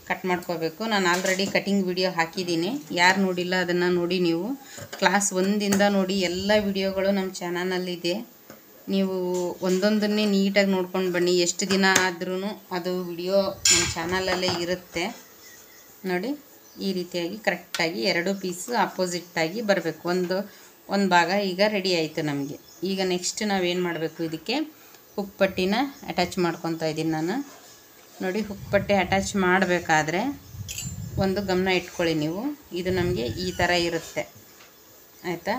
ಕಟ್ ಮಾಡ್ಕೋಬೇಕು. ನಾನು ಆಲ್ರೆಡಿ ಕಟಿಂಗ್ ವಿಡಿಯೋ ಹಾಕಿದ್ದೀನಿ, ಯಾರು ನೋಡಿಲ್ಲ ಅದನ್ನು ನೋಡಿ. ನೀವು ಕ್ಲಾಸ್ 1 ನೋಡಿ, ಎಲ್ಲ ವಿಡಿಯೋಗಳು ನಮ್ಮ ಚಾನಲಲ್ಲಿದೆ. ನೀವು ಒಂದೊಂದನ್ನೇ ನೀಟಾಗಿ ನೋಡ್ಕೊಂಡು ಬನ್ನಿ. ಎಷ್ಟು ದಿನ ಆದ್ರೂ ಅದು ವಿಡಿಯೋ ನಮ್ಮ ಚಾನಲಲ್ಲೇ ಇರುತ್ತೆ. ನೋಡಿ, ಈ ರೀತಿಯಾಗಿ ಕರೆಕ್ಟಾಗಿ 2 ಪೀಸು ಆಪೋಸಿಟ್ಟಾಗಿ ಬರಬೇಕು. ಒಂದು ಭಾಗ ಈಗ ರೆಡಿ ಆಯಿತು ನಮಗೆ. ಈಗ ನೆಕ್ಸ್ಟ್ ನಾವೇನು ಮಾಡಬೇಕು, ಇದಕ್ಕೆ ಹುಕ್ ಪಟ್ಟಿನ ಅಟ್ಯಾಚ್ ಮಾಡ್ಕೊತಾ ಇದ್ದೀನಿ ನಾನು. ನೋಡಿ, ಹುಕ್ ಪಟ್ಟಿ ಅಟ್ಯಾಚ್ ಮಾಡಬೇಕಾದ್ರೆ ಒಂದು ಗಮನ ಇಟ್ಕೊಳ್ಳಿ ನೀವು. ಇದು ನಮಗೆ ಈ ಥರ ಇರುತ್ತೆ, ಆಯಿತಾ.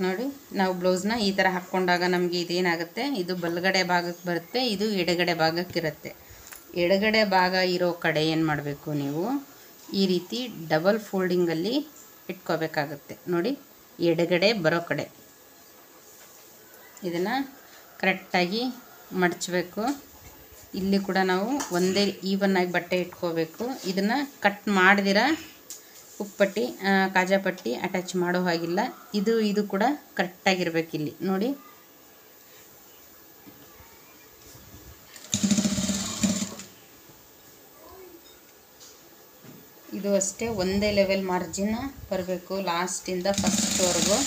ನೋಡಿ, ನಾವು ಬ್ಲೌಸ್ನ ಈ ಥರ ಹಾಕ್ಕೊಂಡಾಗ ನಮಗೆ ಇದೇನಾಗುತ್ತೆ, ಇದು ಬಲಗಡೆ ಭಾಗಕ್ಕೆ ಬರುತ್ತೆ, ಇದು ಎಡಗಡೆ ಭಾಗಕ್ಕಿರುತ್ತೆ. ಎಡಗಡೆ ಭಾಗ ಇರೋ ಕಡೆ ಏನು ಮಾಡಬೇಕು, ನೀವು ಈ ರೀತಿ ಡಬಲ್ ಫೋಲ್ಡಿಂಗಲ್ಲಿ ಇಟ್ಕೋಬೇಕಾಗುತ್ತೆ. ನೋಡಿ, ಎಡಗಡೆ ಬರೋ ಕಡೆ ಇದನ್ನು ಕರೆಕ್ಟಾಗಿ ಮಡಚಬೇಕು. ಇಲ್ಲಿ ಕೂಡ ನಾವು ಒಂದೇ ಈವನ್ನಾಗಿ ಬಟ್ಟೆ ಇಟ್ಕೋಬೇಕು. ಇದನ್ನು ಕಟ್ ಮಾಡಿದಿರ ಉಪ್ಪಟ್ಟಿ ಕಾಜಾಪಟ್ಟಿ ಅಟ್ಯಾಚ್ ಮಾಡೋ ಹಾಗಿಲ್ಲ. ಇದು ಕೂಡ ಕರೆಕ್ಟಾಗಿರ್ಬೇಕು. ಇಲ್ಲಿ ನೋಡಿ, ಇದು ಅಷ್ಟೇ ಒಂದೇ ಲೆವೆಲ್ ಮಾರ್ಜಿನ್ ಬರಬೇಕು ಲಾಸ್ಟಿಂದ ಫಸ್ಟ್ವರೆಗೂ.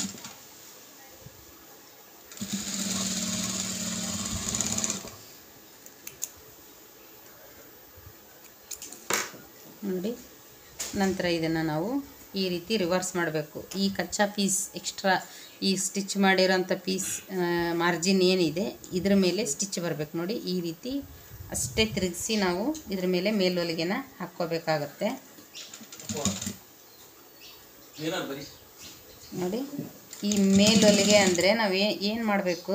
ನೋಡಿ, ನಂತರ ಇದನ್ನು ನಾವು ಈ ರೀತಿ ರಿವರ್ಸ್ ಮಾಡಬೇಕು. ಈ ಕಚ್ಚಾ ಪೀಸ್ ಎಕ್ಸ್ಟ್ರಾ ಈ ಸ್ಟಿಚ್ ಮಾಡಿರೋಂಥ ಪೀಸ್ ಮಾರ್ಜಿನ್ ಏನಿದೆ ಇದ್ರ ಮೇಲೆ ಸ್ಟಿಚ್ ಬರಬೇಕು. ನೋಡಿ, ಈ ರೀತಿ ಅಷ್ಟೇ ತಿರುಗಿಸಿ ನಾವು ಇದ್ರ ಮೇಲೆ ಮೇಲ್ವಲಿಗೆನ ಹಾಕ್ಕೋಬೇಕಾಗತ್ತೆ. ನೋಡಿ, ಈ ಮೇಲೊಲಿಗೆ ಅಂದರೆ ನಾವು ಏನು ಮಾಡಬೇಕು,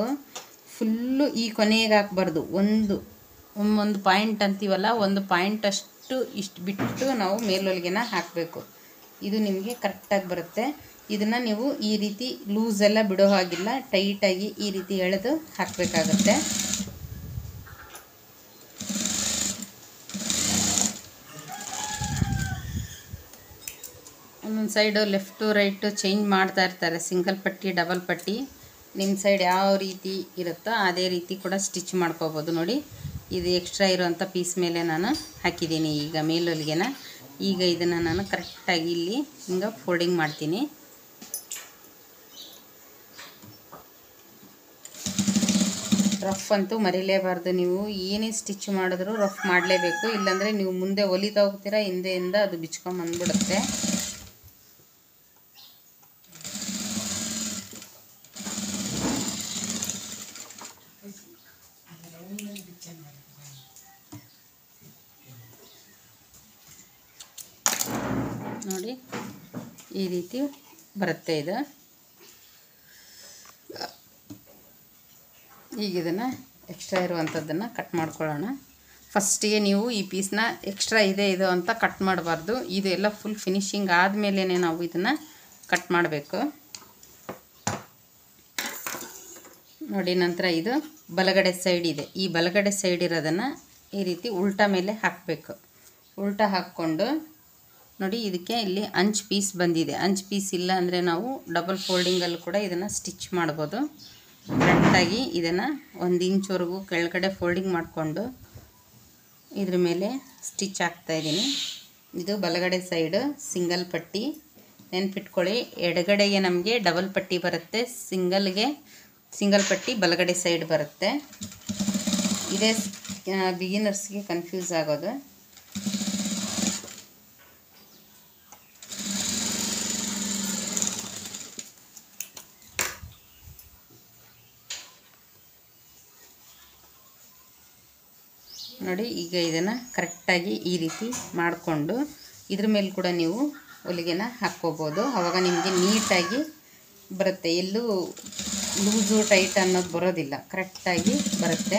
ಫುಲ್ಲು ಈ ಕೊನೆಗೆ ಹಾಕಬಾರ್ದು. ಒಂದು ಪಾಯಿಂಟ್ ಅಂತೀವಲ್ಲ, ಒಂದು ಪಾಯಿಂಟಷ್ಟು ಇಷ್ಟು ಬಿಟ್ಟು ನಾವು ಮೇಲೊಲಿಗೆನ ಹಾಕಬೇಕು. ಇದು ನಿಮಗೆ ಕರೆಕ್ಟಾಗಿ ಬರುತ್ತೆ. ಇದನ್ನು ನೀವು ಈ ರೀತಿ ಲೂಸೆಲ್ಲ ಬಿಡೋ ಹಾಗಿಲ್ಲ, ಟೈಟಾಗಿ ಈ ರೀತಿ ಎಳೆದು ಹಾಕಬೇಕಾಗತ್ತೆ. ಒಂದೊಂದು ಸೈಡು ಲೆಫ್ಟು ರೈಟು ಚೇಂಜ್ ಮಾಡ್ತಾ ಇರ್ತಾರೆ, ಸಿಂಗಲ್ ಪಟ್ಟಿ ಡಬಲ್ ಪಟ್ಟಿ. ನಿಮ್ಮ ಸೈಡ್ ಯಾವ ರೀತಿ ಇರುತ್ತೋ ಅದೇ ರೀತಿ ಕೂಡ ಸ್ಟಿಚ್ ಮಾಡ್ಕೋಬೋದು. ನೋಡಿ, ಇದು ಎಕ್ಸ್ಟ್ರಾ ಇರೋವಂಥ ಪೀಸ್ ಮೇಲೆ ನಾನು ಹಾಕಿದ್ದೀನಿ ಈಗ ಮೇಲೊಲಿಗೆನ. ಈಗ ಇದನ್ನು ನಾನು ಕರೆಕ್ಟಾಗಿ ಇಲ್ಲಿ ಹಿಂಗೆ ಫೋಲ್ಡಿಂಗ್ ಮಾಡ್ತೀನಿ. ರಫ್ ಅಂತೂ ಮರಿಲೇಬಾರ್ದು. ನೀವು ಏನೇ ಸ್ಟಿಚ್ ಮಾಡಿದ್ರೂ ರಫ್ ಮಾಡಲೇಬೇಕು, ಇಲ್ಲಾಂದರೆ ನೀವು ಮುಂದೆ ಹೊಲಿತಾ ಹೋಗ್ತೀರಾ, ಹಿಂದೆಯಿಂದ ಅದು ಬಿಚ್ಕೊಂಬಂದ್ಬಿಡುತ್ತೆ. ನೋಡಿ, ಈ ರೀತಿ ಬರುತ್ತೆ ಇದು. ಈಗ ಇದನ್ನು ಎಕ್ಸ್ಟ್ರಾ ಇರುವಂಥದ್ದನ್ನು ಕಟ್ ಮಾಡ್ಕೊಳ್ಳೋಣ. ಫಸ್ಟಿಗೆ ನೀವು ಈ ಪೀಸ್ನ ಎಕ್ಸ್ಟ್ರಾ ಇದೆ ಇದು ಅಂತ ಕಟ್ ಮಾಡಬಾರ್ದು. ಇದು ಎಲ್ಲ ಫುಲ್ ಫಿನಿಶಿಂಗ್ ಆದಮೇಲೆ ನಾವು ಇದನ್ನು ಕಟ್ ಮಾಡಬೇಕು. ನೋಡಿ, ನಂತರ ಇದು ಬಲಗಡೆ ಸೈಡ್ ಇದೆ. ಈ ಬಲಗಡೆ ಸೈಡ್ ಇರೋದನ್ನು ಈ ರೀತಿ ಉಲ್ಟಾ ಮೇಲೆ ಹಾಕಬೇಕು. ಉಲ್ಟಾ ಹಾಕ್ಕೊಂಡು ನೋಡಿ, ಇದಕ್ಕೆ ಇಲ್ಲಿ ಅಂಚು ಪೀಸ್ ಬಂದಿದೆ. ಅಂಚು ಪೀಸ್ ಇಲ್ಲ ಅಂದರೆ ನಾವು ಡಬಲ್ ಫೋಲ್ಡಿಂಗಲ್ಲಿ ಕೂಡ ಇದನ್ನು ಸ್ಟಿಚ್ ಮಾಡ್ಬೋದು. ಕರೆಕ್ಟಾಗಿ ಇದನ್ನು 1 ಇಂಚ್ವರೆಗೂ ಕೆಳಗಡೆ ಫೋಲ್ಡಿಂಗ್ ಮಾಡಿಕೊಂಡು ಇದ್ರ ಮೇಲೆ ಸ್ಟಿಚ್ ಹಾಕ್ತಾಯಿದ್ದೀನಿ. ಇದು ಬಲಗಡೆ ಸೈಡು ಸಿಂಗಲ್ ಪಟ್ಟಿ. ನೆನ್ಪಿಟ್ಕೊಳ್ಳಿ, ಎಡಗಡೆಗೆ ನಮಗೆ ಡಬಲ್ ಪಟ್ಟಿ ಬರುತ್ತೆ, ಸಿಂಗಲ್ ಪಟ್ಟಿ ಬಲಗಡೆ ಸೈಡ್ ಬರುತ್ತೆ. ಇದೇ ಬಿಗಿನರ್ಸ್ಗೆ ಕನ್ಫ್ಯೂಸ್ ಆಗೋದು. ನೋಡಿ, ಈಗ ಇದನ್ನು ಕರೆಕ್ಟಾಗಿ ಈ ರೀತಿ ಮಾಡಿಕೊಂಡು ಇದ್ರ ಮೇಲೆ ಕೂಡ ನೀವು ಹೊಲಿಗೆನ ಹಾಕ್ಕೋಬೋದು. ಆವಾಗ ನಿಮಗೆ ನೀಟಾಗಿ ಬರುತ್ತೆ, ಎಲ್ಲೂ ಲೂಸು ಟೈಟ್ ಅನ್ನೋದು ಬರೋದಿಲ್ಲ, ಕರೆಕ್ಟಾಗಿ ಬರುತ್ತೆ.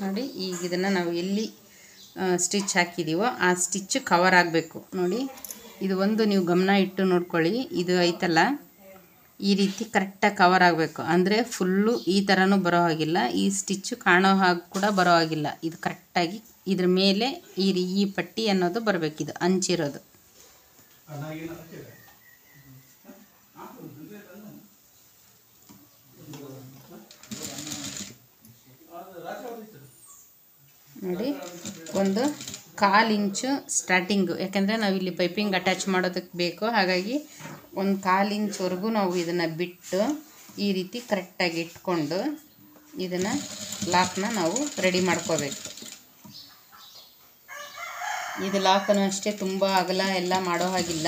ನೋಡಿ, ಈಗ ಇದನ್ನು ನಾವು ಎಲ್ಲಿ ಸ್ಟಿಚ್ ಹಾಕಿದ್ದೀವೋ ಆ ಸ್ಟಿಚ್ ಕವರ್ ಆಗಬೇಕು. ನೋಡಿ, ಇದು ಒಂದು ನೀವು ಗಮನ ಇಟ್ಟು ನೋಡ್ಕೊಳ್ಳಿ, ಇದು ಐತಲ್ಲ ಈ ರೀತಿ ಕರೆಕ್ಟಾಗಿ ಕವರ್ ಆಗಬೇಕು. ಅಂದರೆ ಫುಲ್ಲು ಈ ಥರನೂ ಬರೋ ಹಾಗಿಲ್ಲ, ಈ ಸ್ಟಿಚ್ಚು ಕಾಣೋ ಹಾಗೆ ಕೂಡ ಬರೋ ಹಾಗಿಲ್ಲ. ಇದು ಕರೆಕ್ಟಾಗಿ ಇದ್ರ ಮೇಲೆ ಈ ಪಟ್ಟಿ ಅನ್ನೋದು ಬರಬೇಕು, ಇದು ಅಂಚಿರೋದು. ನೋಡಿ, ಒಂದು 1/4 ಇಂಚು ಸ್ಟಾರ್ಟಿಂಗು, ಯಾಕೆಂದರೆ ನಾವಿಲ್ಲಿ ಪೈಪಿಂಗ್ ಅಟ್ಯಾಚ್ ಮಾಡೋದಕ್ಕೆ ಬೇಕು. ಹಾಗಾಗಿ 1/4 ಇಂಚ್ವರೆಗೂ ನಾವು ಇದನ್ನು ಬಿಟ್ಟು ಈ ರೀತಿ ಕರೆಕ್ಟಾಗಿ ಇಟ್ಕೊಂಡು ಇದನ್ನು ಲಾಕ್ನ ನಾವು ರೆಡಿ ಮಾಡ್ಕೋಬೇಕು. ಇದು ಲಾಕನ್ನು ಅಷ್ಟೇ ತುಂಬ ಅಗಲ ಎಲ್ಲ ಮಾಡೋ ಹಾಗಿಲ್ಲ,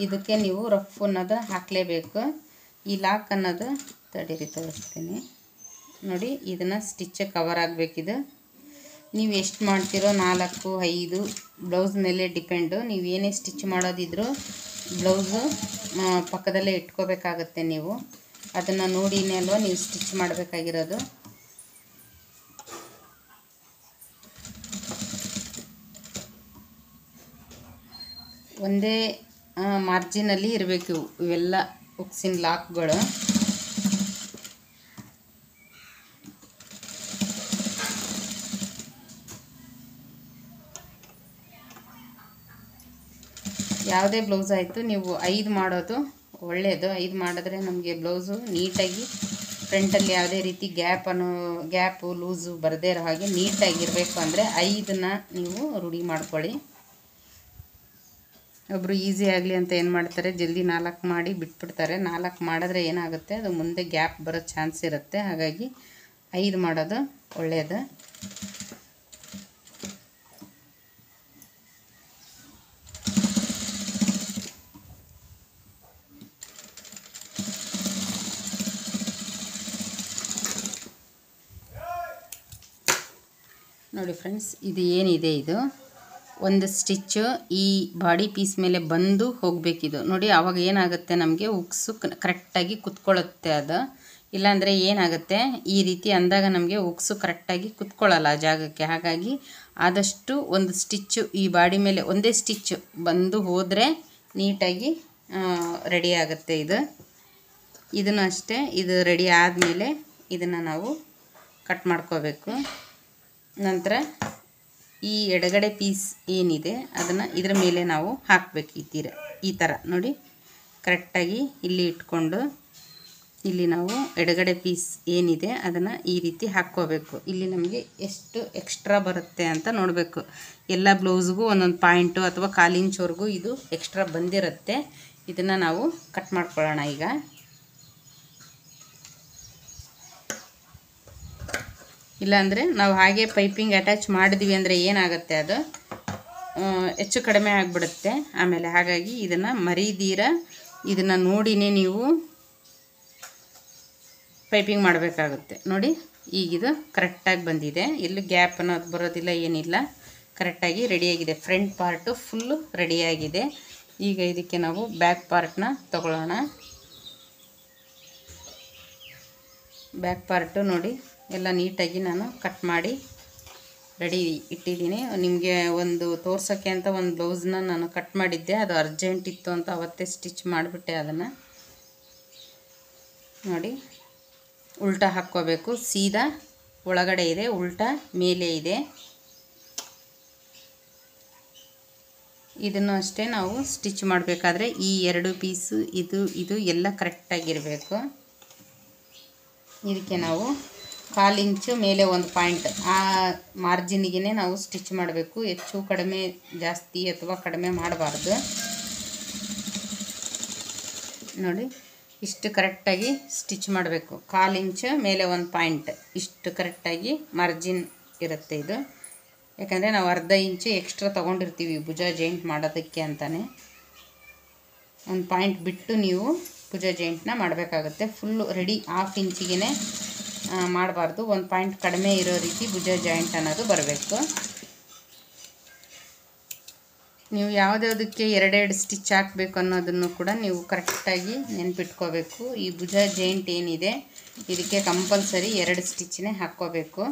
ಇದಕ್ಕೆ ನೀವು ರಫ್ ಅನ್ನೋದು ಹಾಕಲೇಬೇಕು. ಈ ಲಾಕ್ ಅನ್ನೋದು ತಡೀರಿ ತೋರಿಸ್ತೀನಿ. ನೋಡಿ, ಇದನ್ನು ಸ್ಟಿಚ್ ಕವರ್ ಆಗಬೇಕಿದು. ನೀವು ಎಷ್ಟು ಮಾಡ್ತೀರೋ 4, 5 ಬ್ಲೌಸ್ ಮೇಲೆ ಡಿಪೆಂಡು. ನೀವು ಏನೇ ಸ್ಟಿಚ್ ಮಾಡೋದಿದ್ರು ಬ್ಲೌಸು ಪಕ್ಕದಲ್ಲೇ ಇಟ್ಕೋಬೇಕಾಗತ್ತೆ. ನೀವು ಅದನ್ನು ನೋಡಿನೇ ಅಲ್ವಾ ನೀವು ಸ್ಟಿಚ್ ಮಾಡಬೇಕಾಗಿರೋದು. ಒಂದೇ ಮಾರ್ಜಿನಲ್ಲಿ ಇರಬೇಕು ಇವೆಲ್ಲ ಹುಕ್ಸಿನ ಲಾಕ್ಗಳು. ಯಾವುದೇ ಬ್ಲೌಸ್ ಆಯಿತು ನೀವು 5 ಮಾಡೋದು ಒಳ್ಳೆಯದು. 5 ಮಾಡಿದ್ರೆ ನಮಗೆ ಬ್ಲೌಸು ನೀಟಾಗಿ ಫ್ರಂಟಲ್ಲಿ ಯಾವುದೇ ರೀತಿ ಗ್ಯಾಪು ಲೂಸು ಬರದೇ ಇರೋ ಹಾಗೆ ನೀಟಾಗಿರಬೇಕು. ಅಂದರೆ 5ನ ನೀವು ರೂಢಿ ಮಾಡ್ಕೊಳ್ಳಿ. ಒಬ್ಬರು ಈಸಿ ಆಗಲಿ ಅಂತ ಏನು ಮಾಡ್ತಾರೆ, ಜಲ್ದಿ 4 ಮಾಡಿ ಬಿಟ್ಬಿಡ್ತಾರೆ. 4 ಮಾಡಿದ್ರೆ ಏನಾಗುತ್ತೆ, ಅದು ಮುಂದೆ ಗ್ಯಾಪ್ ಬರೋ ಚಾನ್ಸ್ ಇರುತ್ತೆ. ಹಾಗಾಗಿ 5 ಮಾಡೋದು ಒಳ್ಳೆಯದು. ನೋಡಿ ಫ್ರೆಂಡ್ಸ್, ಇದು ಏನಿದೆ ಇದು ಒಂದು ಸ್ಟಿಚ್ಚು ಈ ಬಾಡಿ ಪೀಸ್ ಮೇಲೆ ಬಂದು ಹೋಗಬೇಕಿದು ನೋಡಿ. ಆವಾಗ ಏನಾಗುತ್ತೆ, ನಮಗೆ ಉಕ್ಸು ಕರೆಕ್ಟಾಗಿ ಕುತ್ಕೊಳ್ಳುತ್ತೆ. ಅದು ಇಲ್ಲಾಂದರೆ ಏನಾಗುತ್ತೆ, ಈ ರೀತಿ ಅಂದಾಗ ನಮಗೆ ಉಕ್ಸು ಕರೆಕ್ಟಾಗಿ ಕುತ್ಕೊಳ್ಳಲ್ಲ ಆ ಜಾಗಕ್ಕೆ. ಹಾಗಾಗಿ ಆದಷ್ಟು ಒಂದು ಸ್ಟಿಚ್ಚು ಈ ಬಾಡಿ ಮೇಲೆ ಒಂದೇ ಸ್ಟಿಚ್ಚು ಬಂದು ಹೋದರೆ ನೀಟಾಗಿ ರೆಡಿ ಆಗುತ್ತೆ. ಇದನ್ನು ಅಷ್ಟೇ. ಇದು ರೆಡಿ ಆದಮೇಲೆ ಇದನ್ನು ನಾವು ಕಟ್ ಮಾಡ್ಕೋಬೇಕು. ನಂತರ ಈ ಎಡಗಡೆ ಪೀಸ್ ಏನಿದೆ ಅದನ್ನು ಇದರ ಮೇಲೆ ನಾವು ಹಾಕಬೇಕು. ಈ ಥರ ನೋಡಿ, ಕರೆಕ್ಟಾಗಿ ಇಲ್ಲಿ ಇಟ್ಕೊಂಡು ಇಲ್ಲಿ ನಾವು ಎಡಗಡೆ ಪೀಸ್ ಏನಿದೆ ಅದನ್ನು ಈ ರೀತಿ ಹಾಕ್ಕೋಬೇಕು. ಇಲ್ಲಿ ನಮಗೆ ಎಷ್ಟು ಎಕ್ಸ್ಟ್ರಾ ಬರುತ್ತೆ ಅಂತ ನೋಡಬೇಕು. ಎಲ್ಲ ಬ್ಲೌಸ್ಗೂ ಒಂದೊಂದು ಪಾಯಿಂಟು ಅಥವಾ 1/4 ಇಂಚ್ವರೆಗೂ ಇದು ಎಕ್ಸ್ಟ್ರಾ ಬಂದಿರುತ್ತೆ. ಇದನ್ನು ನಾವು ಕಟ್ ಮಾಡ್ಕೊಳ್ಳೋಣ ಈಗ. ಇಲ್ಲಾಂದರೆ ನಾವು ಹಾಗೆ ಪೈಪಿಂಗ್ ಅಟ್ಯಾಚ್ ಮಾಡಿದ್ವಿ ಅಂದರೆ ಏನಾಗುತ್ತೆ, ಅದು ಹೆಚ್ಚು ಕಡಿಮೆ ಆಗಿಬಿಡುತ್ತೆ ಆಮೇಲೆ. ಹಾಗಾಗಿ ಇದನ್ನು ಮರೀದೀರ ಇದನ್ನು ನೋಡಿನೇ ನೀವು ಪೈಪಿಂಗ್ ಮಾಡಬೇಕಾಗುತ್ತೆ. ನೋಡಿ, ಈಗಿದು ಕರೆಕ್ಟಾಗಿ ಬಂದಿದೆ. ಎಲ್ಲೂ ಗ್ಯಾಪ್ ಅನ್ನೋದು ಬರೋದಿಲ್ಲ, ಏನಿಲ್ಲ, ಕರೆಕ್ಟಾಗಿ ರೆಡಿಯಾಗಿದೆ. ಫ್ರಂಟ್ ಪಾರ್ಟು ಫುಲ್ಲು ರೆಡಿಯಾಗಿದೆ. ಈಗ ಇದಕ್ಕೆ ನಾವು ಬ್ಯಾಕ್ ಪಾರ್ಟ್ನ ತಗೊಳ್ಳೋಣ. ಬ್ಯಾಕ್ ಪಾರ್ಟು ನೋಡಿ ಎಲ್ಲ ನೀಟಾಗಿ ನಾನು ಕಟ್ ಮಾಡಿ ರೆಡಿ ಇಟ್ಟಿದ್ದೀನಿ. ನಿಮಗೆ ಒಂದು ತೋರ್ಸೋಕ್ಕೆ ಅಂತ ಒಂದು ಬ್ಲೌಸ್ನ ನಾನು ಕಟ್ ಮಾಡಿದ್ದೆ, ಅದು ಅರ್ಜೆಂಟ್ ಇತ್ತು ಅಂತ ಅವತ್ತೇ ಸ್ಟಿಚ್ ಮಾಡಿಬಿಟ್ಟೆ. ಅದನ್ನು ನೋಡಿ, ಉಲ್ಟಾ ಹಾಕ್ಕೋಬೇಕು. ಸೀದಾ ಒಳಗಡೆ ಇದೆ, ಉಲ್ಟಾ ಮೇಲೆ ಇದೆ. ಇದನ್ನು ಅಷ್ಟೇ ನಾವು ಸ್ಟಿಚ್ ಮಾಡಬೇಕಾದ್ರೆ ಈ 2 ಪೀಸು ಇದು ಎಲ್ಲ ಕರೆಕ್ಟಾಗಿರಬೇಕು. ಇದಕ್ಕೆ ನಾವು 1/4 ಇಂಚು ಮೇಲೆ ಒಂದು ಪಾಯಿಂಟ್, ಆ ಮಾರ್ಜಿನಿಗೆ ನಾವು ಸ್ಟಿಚ್ ಮಾಡಬೇಕು. ಹೆಚ್ಚು ಕಡಿಮೆ ಜಾಸ್ತಿ ಅಥವಾ ಕಡಿಮೆ ಮಾಡಬಾರ್ದು. ನೋಡಿ, ಇಷ್ಟು ಕರೆಕ್ಟಾಗಿ ಸ್ಟಿಚ್ ಮಾಡಬೇಕು. 1/4 ಇಂಚು ಮೇಲೆ ಒಂದು ಪಾಯಿಂಟ್, ಇಷ್ಟು ಕರೆಕ್ಟಾಗಿ ಮಾರ್ಜಿನ್ ಇರುತ್ತೆ ಇದು. ಯಾಕಂದರೆ ನಾವು 1/2 ಇಂಚು ಎಕ್ಸ್ಟ್ರಾ ತೊಗೊಂಡಿರ್ತೀವಿ ಭುಜ ಜಾಯಿಂಟ್ ಮಾಡೋದಕ್ಕೆ ಅಂತಲೇ. ಒಂದು ಪಾಯಿಂಟ್ ಬಿಟ್ಟು ನೀವು ಭುಜ ಜಾಯಿಂಟ್ನ ಮಾಡಬೇಕಾಗುತ್ತೆ. ಫುಲ್ಲು ರೆಡಿ 1/2 ಇಂಚಿಗೆ ಮಾಡಬಾರ್ದು. ಒಂದು ಪಾಯಿಂಟ್ ಕಡಿಮೆ ಇರೋ ರೀತಿ ಭುಜ ಜಾಯಿಂಟ್ ಅನ್ನೋದು ಬರಬೇಕು. ನೀವು ಯಾವುದ್ಯಾವುದಕ್ಕೆ 2 ಸ್ಟಿಚ್ ಹಾಕಬೇಕು ಅನ್ನೋದನ್ನು ಕೂಡ ನೀವು ಕರೆಕ್ಟಾಗಿ ನೆನ್ಪಿಟ್ಕೋಬೇಕು. ಈ ಭುಜ ಜಾಯಿಂಟ್ ಏನಿದೆ ಇದಕ್ಕೆ ಕಂಪಲ್ಸರಿ 2 ಸ್ಟಿಚ್ನೇ ಹಾಕ್ಕೋಬೇಕು.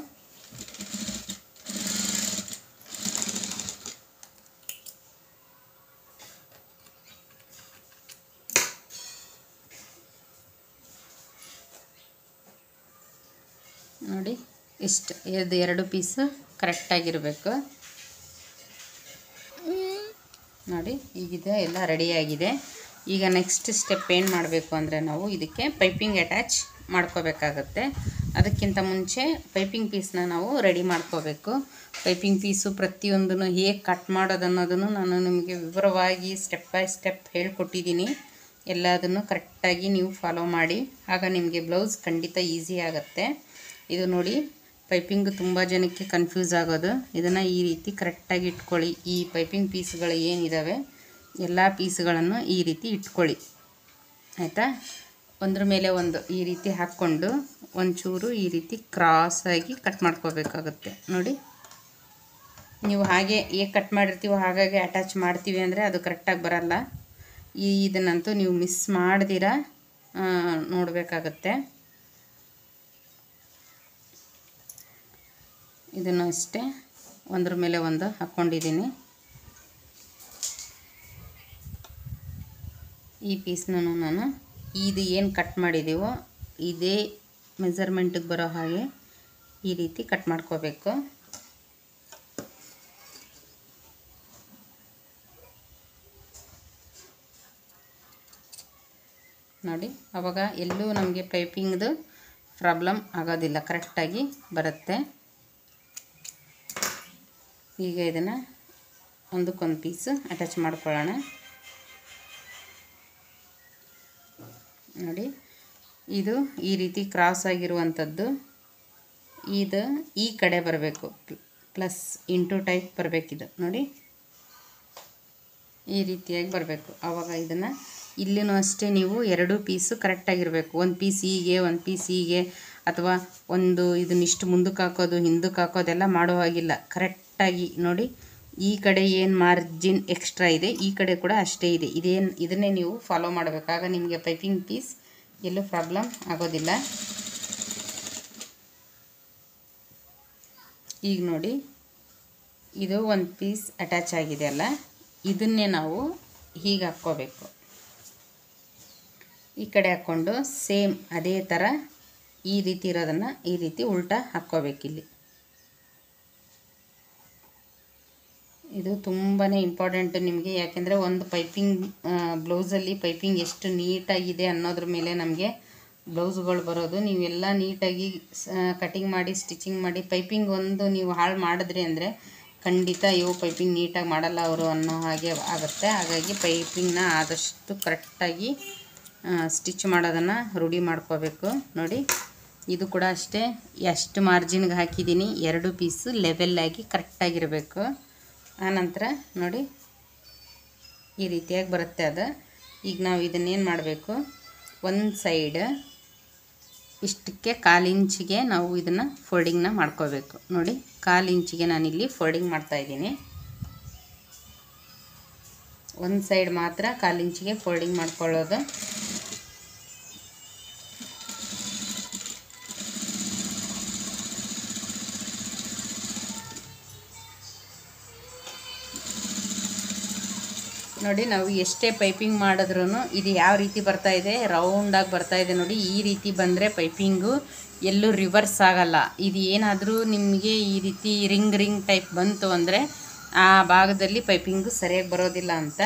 ನೋಡಿ, ಇಷ್ಟು ಇದು 2 ಪೀಸು ಕರೆಕ್ಟಾಗಿರಬೇಕು. ನೋಡಿ, ಈಗಿದೆ ಎಲ್ಲ ರೆಡಿಯಾಗಿದೆ. ಈಗ ನೆಕ್ಸ್ಟ್ ಸ್ಟೆಪ್ ಏನು ಮಾಡಬೇಕು ಅಂದರೆ ನಾವು ಇದಕ್ಕೆ ಪೈಪಿಂಗ್ ಅಟ್ಯಾಚ್ ಮಾಡ್ಕೋಬೇಕಾಗತ್ತೆ. ಅದಕ್ಕಿಂತ ಮುಂಚೆ ಪೈಪಿಂಗ್ ಪೀಸ್ನ ನಾವು ರೆಡಿ ಮಾಡ್ಕೋಬೇಕು. ಪೈಪಿಂಗ್ ಪೀಸು ಪ್ರತಿಯೊಂದನ್ನು ಹೇಗೆ ಕಟ್ ಮಾಡೋದು ಅನ್ನೋದನ್ನು ನಾನು ನಿಮಗೆ ವಿವರವಾಗಿ ಸ್ಟೆಪ್ ಬೈ ಸ್ಟೆಪ್ ಹೇಳ್ಕೊಟ್ಟಿದ್ದೀನಿ. ಎಲ್ಲದನ್ನು ಕರೆಕ್ಟಾಗಿ ನೀವು ಫಾಲೋ ಮಾಡಿ, ಆಗ ನಿಮಗೆ ಬ್ಲೌಸ್ ಖಂಡಿತ ಈಸಿ ಆಗುತ್ತೆ. ಇದು ನೋಡಿ, ಪೈಪಿಂಗ್ ತುಂಬ ಜನಕ್ಕೆ ಕನ್ಫ್ಯೂಸ್ ಆಗೋದು. ಇದನ್ನು ಈ ರೀತಿ ಕರೆಕ್ಟಾಗಿ ಇಟ್ಕೊಳ್ಳಿ. ಈ ಪೈಪಿಂಗ್ ಪೀಸ್ಗಳು ಏನಿದ್ದಾವೆ ಎಲ್ಲ ಪೀಸ್ಗಳನ್ನು ಈ ರೀತಿ ಇಟ್ಕೊಳ್ಳಿ, ಆಯಿತಾ. ಒಂದ್ರ ಮೇಲೆ ಒಂದು ಈ ರೀತಿ ಹಾಕ್ಕೊಂಡು ಒಂಚೂರು ಈ ರೀತಿ ಕ್ರಾಸಾಗಿ ಕಟ್ ಮಾಡ್ಕೋಬೇಕಾಗುತ್ತೆ. ನೋಡಿ, ನೀವು ಹಾಗೆ ಹೇಗೆ ಕಟ್ ಮಾಡಿರ್ತೀವೋ ಹಾಗಾಗಿ ಅಟ್ಯಾಚ್ ಮಾಡ್ತೀವಿ ಅಂದರೆ ಅದು ಕರೆಕ್ಟಾಗಿ ಬರಲ್ಲ. ಇದನ್ನಂತೂ ನೀವು ಮಿಸ್ ಮಾಡ್ದಿರ ನೋಡಬೇಕಾಗತ್ತೆ. ಇದನ್ನು ಅಷ್ಟೇ ಒಂದ್ರ ಮೇಲೆ ಒಂದು ಹಾಕ್ಕೊಂಡಿದ್ದೀನಿ. ಈ ಪೀಸ್ನೂ ನಾನು ಇದು ಏನು ಕಟ್ ಮಾಡಿದ್ದೀವೋ ಇದೇ ಮೆಜರ್ಮೆಂಟಿಗೆ ಬರೋ ಹಾಗೆ ಈ ರೀತಿ ಕಟ್ ಮಾಡ್ಕೋಬೇಕು. ನೋಡಿ, ಆವಾಗ ಎಲ್ಲೂ ನಮಗೆ ಪೈಪಿಂಗ್ದು ಪ್ರಾಬ್ಲಮ್ ಆಗೋದಿಲ್ಲ, ಕರೆಕ್ಟಾಗಿ ಬರುತ್ತೆ. ಈಗ ಇದನ್ನು ಒಂದಕ್ಕೊಂದು ಪೀಸು ಅಟ್ಯಾಚ್ ಮಾಡ್ಕೊಳ್ಳೋಣ. ನೋಡಿ, ಇದು ಈ ರೀತಿ ಕ್ರಾಸ್ ಆಗಿರುವಂಥದ್ದು ಇದು ಈ ಕಡೆ ಬರಬೇಕು, ಪ್ಲಸ್ ಇಂಟು ಟೈಪ್ ಬರಬೇಕಿದು. ನೋಡಿ, ಈ ರೀತಿಯಾಗಿ ಬರಬೇಕು. ಆವಾಗ ಇದನ್ನು ಇಲ್ಲಿನೂ ಅಷ್ಟೇ ನೀವು 2 ಪೀಸು ಕರೆಕ್ಟಾಗಿರಬೇಕು. ಒಂದು ಪೀಸ್ ಹೀಗೆ, ಒಂದು ಪೀಸ್ ಹೀಗೆ, ಅಥವಾ ಇದನ್ನಿಷ್ಟು ಮುಂದಕ್ಕೆ ಹಾಕೋದು ಹಿಂದಕ್ಕೆ ಹಾಕೋದೆಲ್ಲ ಮಾಡೋ ಹಾಗಿಲ್ಲ. ಕರೆಕ್ಟಾಗಿ ನೋಡಿ, ಈ ಕಡೆ ಏನು ಮಾರ್ಜಿನ್ ಎಕ್ಸ್ಟ್ರಾ ಇದೆ ಈ ಕಡೆ ಕೂಡ ಅಷ್ಟೇ ಇದೆ. ಇದನ್ನೇ ನೀವು ಫಾಲೋ ಮಾಡಬೇಕು. ಆಗ ನಿಮಗೆ ಪೈಪಿಂಗ್ ಪೀಸ್ ಎಲ್ಲೂ ಪ್ರಾಬ್ಲಮ್ ಆಗೋದಿಲ್ಲ. ಈಗ ನೋಡಿ, ಇದು ಒಂದು ಪೀಸ್ ಅಟ್ಯಾಚ್ ಆಗಿದೆ ಅಲ್ಲ, ಇದನ್ನೇ ನಾವು ಹೀಗೆ ಹಾಕ್ಕೋಬೇಕು. ಈ ಕಡೆ ಹಾಕ್ಕೊಂಡು ಸೇಮ್ ಅದೇ ಥರ ಈ ರೀತಿ ಇರೋದನ್ನು ಈ ರೀತಿ ಉಲ್ಟಾ ಹಾಕ್ಕೋಬೇಕಿಲ್ಲಿ. ಇದು ತುಂಬಾ ಇಂಪಾರ್ಟೆಂಟು ನಿಮಗೆ. ಯಾಕೆಂದರೆ ಒಂದು ಪೈಪಿಂಗ್ ಬ್ಲೌಸಲ್ಲಿ ಪೈಪಿಂಗ್ ಎಷ್ಟು ನೀಟಾಗಿದೆ ಅನ್ನೋದ್ರ ಮೇಲೆ ನಮಗೆ ಬ್ಲೌಸ್ಗಳು ಬರೋದು. ನೀವೆಲ್ಲ ನೀಟಾಗಿ ಕಟಿಂಗ್ ಮಾಡಿ ಸ್ಟಿಚಿಂಗ್ ಮಾಡಿ ಪೈಪಿಂಗ್ ಒಂದು ನೀವು ಹಾಳು ಮಾಡಿದ್ರಿ ಅಂದರೆ ಖಂಡಿತ ಪೈಪಿಂಗ್ ನೀಟಾಗಿ ಮಾಡಲ್ಲ ಅವರು ಅನ್ನೋ ಹಾಗೆ ಆಗುತ್ತೆ. ಹಾಗಾಗಿ ಪೈಪಿಂಗ್ನ ಆದಷ್ಟು ಕರೆಕ್ಟಾಗಿ ಸ್ಟಿಚ್ ಮಾಡೋದನ್ನು ರೂಢಿ ಮಾಡ್ಕೋಬೇಕು. ನೋಡಿ, ಇದು ಕೂಡ ಅಷ್ಟೇ, ಎಷ್ಟು ಮಾರ್ಜಿನ್ಗೆ ಹಾಕಿದ್ದೀನಿ 2 ಪೀಸು ಲೆವೆಲ್ಲಾಗಿ ಕರೆಕ್ಟಾಗಿರಬೇಕು. ಆನಂತರ ನೋಡಿ ಈ ರೀತಿಯಾಗಿ ಬರುತ್ತೆ ಅದು. ಈಗ ನಾವು ಇದನ್ನೇನು ಮಾಡಬೇಕು, ಒಂದು ಸೈಡ್ ಇಷ್ಟಕ್ಕೆ 1/4 ಇಂಚಿಗೆ ನಾವು ಇದನ್ನು ಫೋಲ್ಡಿಂಗ್ನ ಮಾಡ್ಕೋಬೇಕು. ನೋಡಿ 1/4 ಇಂಚಿಗೆ ನಾನಿಲ್ಲಿ ಫೋಲ್ಡಿಂಗ್ ಮಾಡ್ತಾಯಿದ್ದೀನಿ. ಒಂದು ಸೈಡ್ ಮಾತ್ರ 1/4 ಇಂಚಿಗೆ ಫೋಲ್ಡಿಂಗ್ ಮಾಡ್ಕೊಳ್ಳೋದು. ನೋಡಿ, ನಾವು ಎಷ್ಟೇ ಪೈಪಿಂಗ್ ಮಾಡಿದ್ರೂ ಇದು ಯಾವ ರೀತಿ ಬರ್ತಾಯಿದೆ, ರೌಂಡಾಗಿ ಬರ್ತಾಯಿದೆ ನೋಡಿ. ಈ ರೀತಿ ಬಂದರೆ ಪೈಪಿಂಗು ಎಲ್ಲೂ ರಿವರ್ಸ್ ಆಗಲ್ಲ. ಇದು ಏನಾದರೂ ನಿಮಗೆ ಈ ರೀತಿ ರಿಂಗ್ ಟೈಪ್ ಬಂತು ಅಂದರೆ ಆ ಭಾಗದಲ್ಲಿ ಪೈಪಿಂಗು ಸರಿಯಾಗಿ ಬರೋದಿಲ್ಲ ಅಂತ.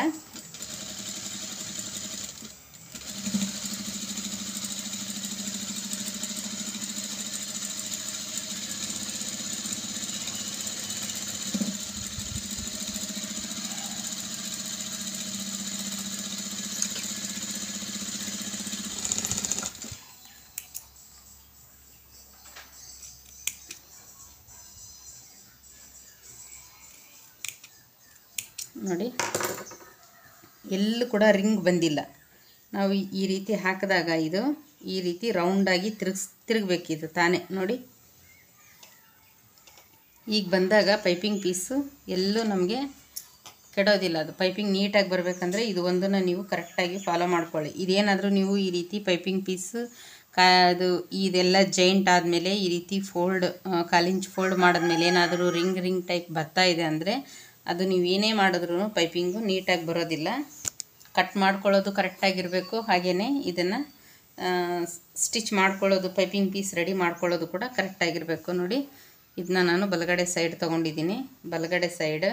ನೋಡಿ, ಎಲ್ಲೂ ಕೂಡ ರಿಂಗ್ ಬಂದಿಲ್ಲ. ನಾವು ಈ ರೀತಿ ಹಾಕಿದಾಗ ಇದು ಈ ರೀತಿ ರೌಂಡಾಗಿ ತಿರುಗಬೇಕಿದು ತಾನೇ. ನೋಡಿ, ಈಗ ಬಂದಾಗ ಪೈಪಿಂಗ್ ಪೀಸು ಎಲ್ಲೂ ನಮಗೆ ಕೆಡೋದಿಲ್ಲ. ಅದು ಪೈಪಿಂಗ್ ನೀಟಾಗಿ ಬರಬೇಕಂದ್ರೆ ಇದು ಒಂದನ್ನು ನೀವು ಕರೆಕ್ಟಾಗಿ ಫಾಲೋ ಮಾಡ್ಕೊಳ್ಳಿ. ಇದೇನಾದರೂ ನೀವು ಈ ರೀತಿ ಪೈಪಿಂಗ್ ಪೀಸು ಅದು ಇದೆಲ್ಲ ಜಾಯಿಂಟ್ ಆದಮೇಲೆ ಈ ರೀತಿ ಫೋಲ್ಡ್ 1/4 ಇಂಚ್ ಫೋಲ್ಡ್ ಮಾಡಿದ್ಮೇಲೆ ಏನಾದರೂ ರಿಂಗ್ ಟೈಪ್ ಬರ್ತಾ ಇದೆ ಅಂದರೆ ಅದು ನೀವು ಏನೇ ಮಾಡಿದ್ರೂ ಪೈಪಿಂಗು ನೀಟಾಗಿ ಬರೋದಿಲ್ಲ. ಕಟ್ ಮಾಡ್ಕೊಳ್ಳೋದು ಕರೆಕ್ಟಾಗಿರಬೇಕು. ಹಾಗೆಯೇ ಇದನ್ನು ಸ್ಟಿಚ್ ಮಾಡ್ಕೊಳ್ಳೋದು, ಪೈಪಿಂಗ್ ಪೀಸ್ ರೆಡಿ ಮಾಡ್ಕೊಳ್ಳೋದು ಕೂಡ ಕರೆಕ್ಟಾಗಿರಬೇಕು. ನೋಡಿ, ಇದನ್ನ ನಾನು ಬಲಗಡೆ ಸೈಡ್ ತೊಗೊಂಡಿದ್ದೀನಿ. ಬಲಗಡೆ ಸೈಡ್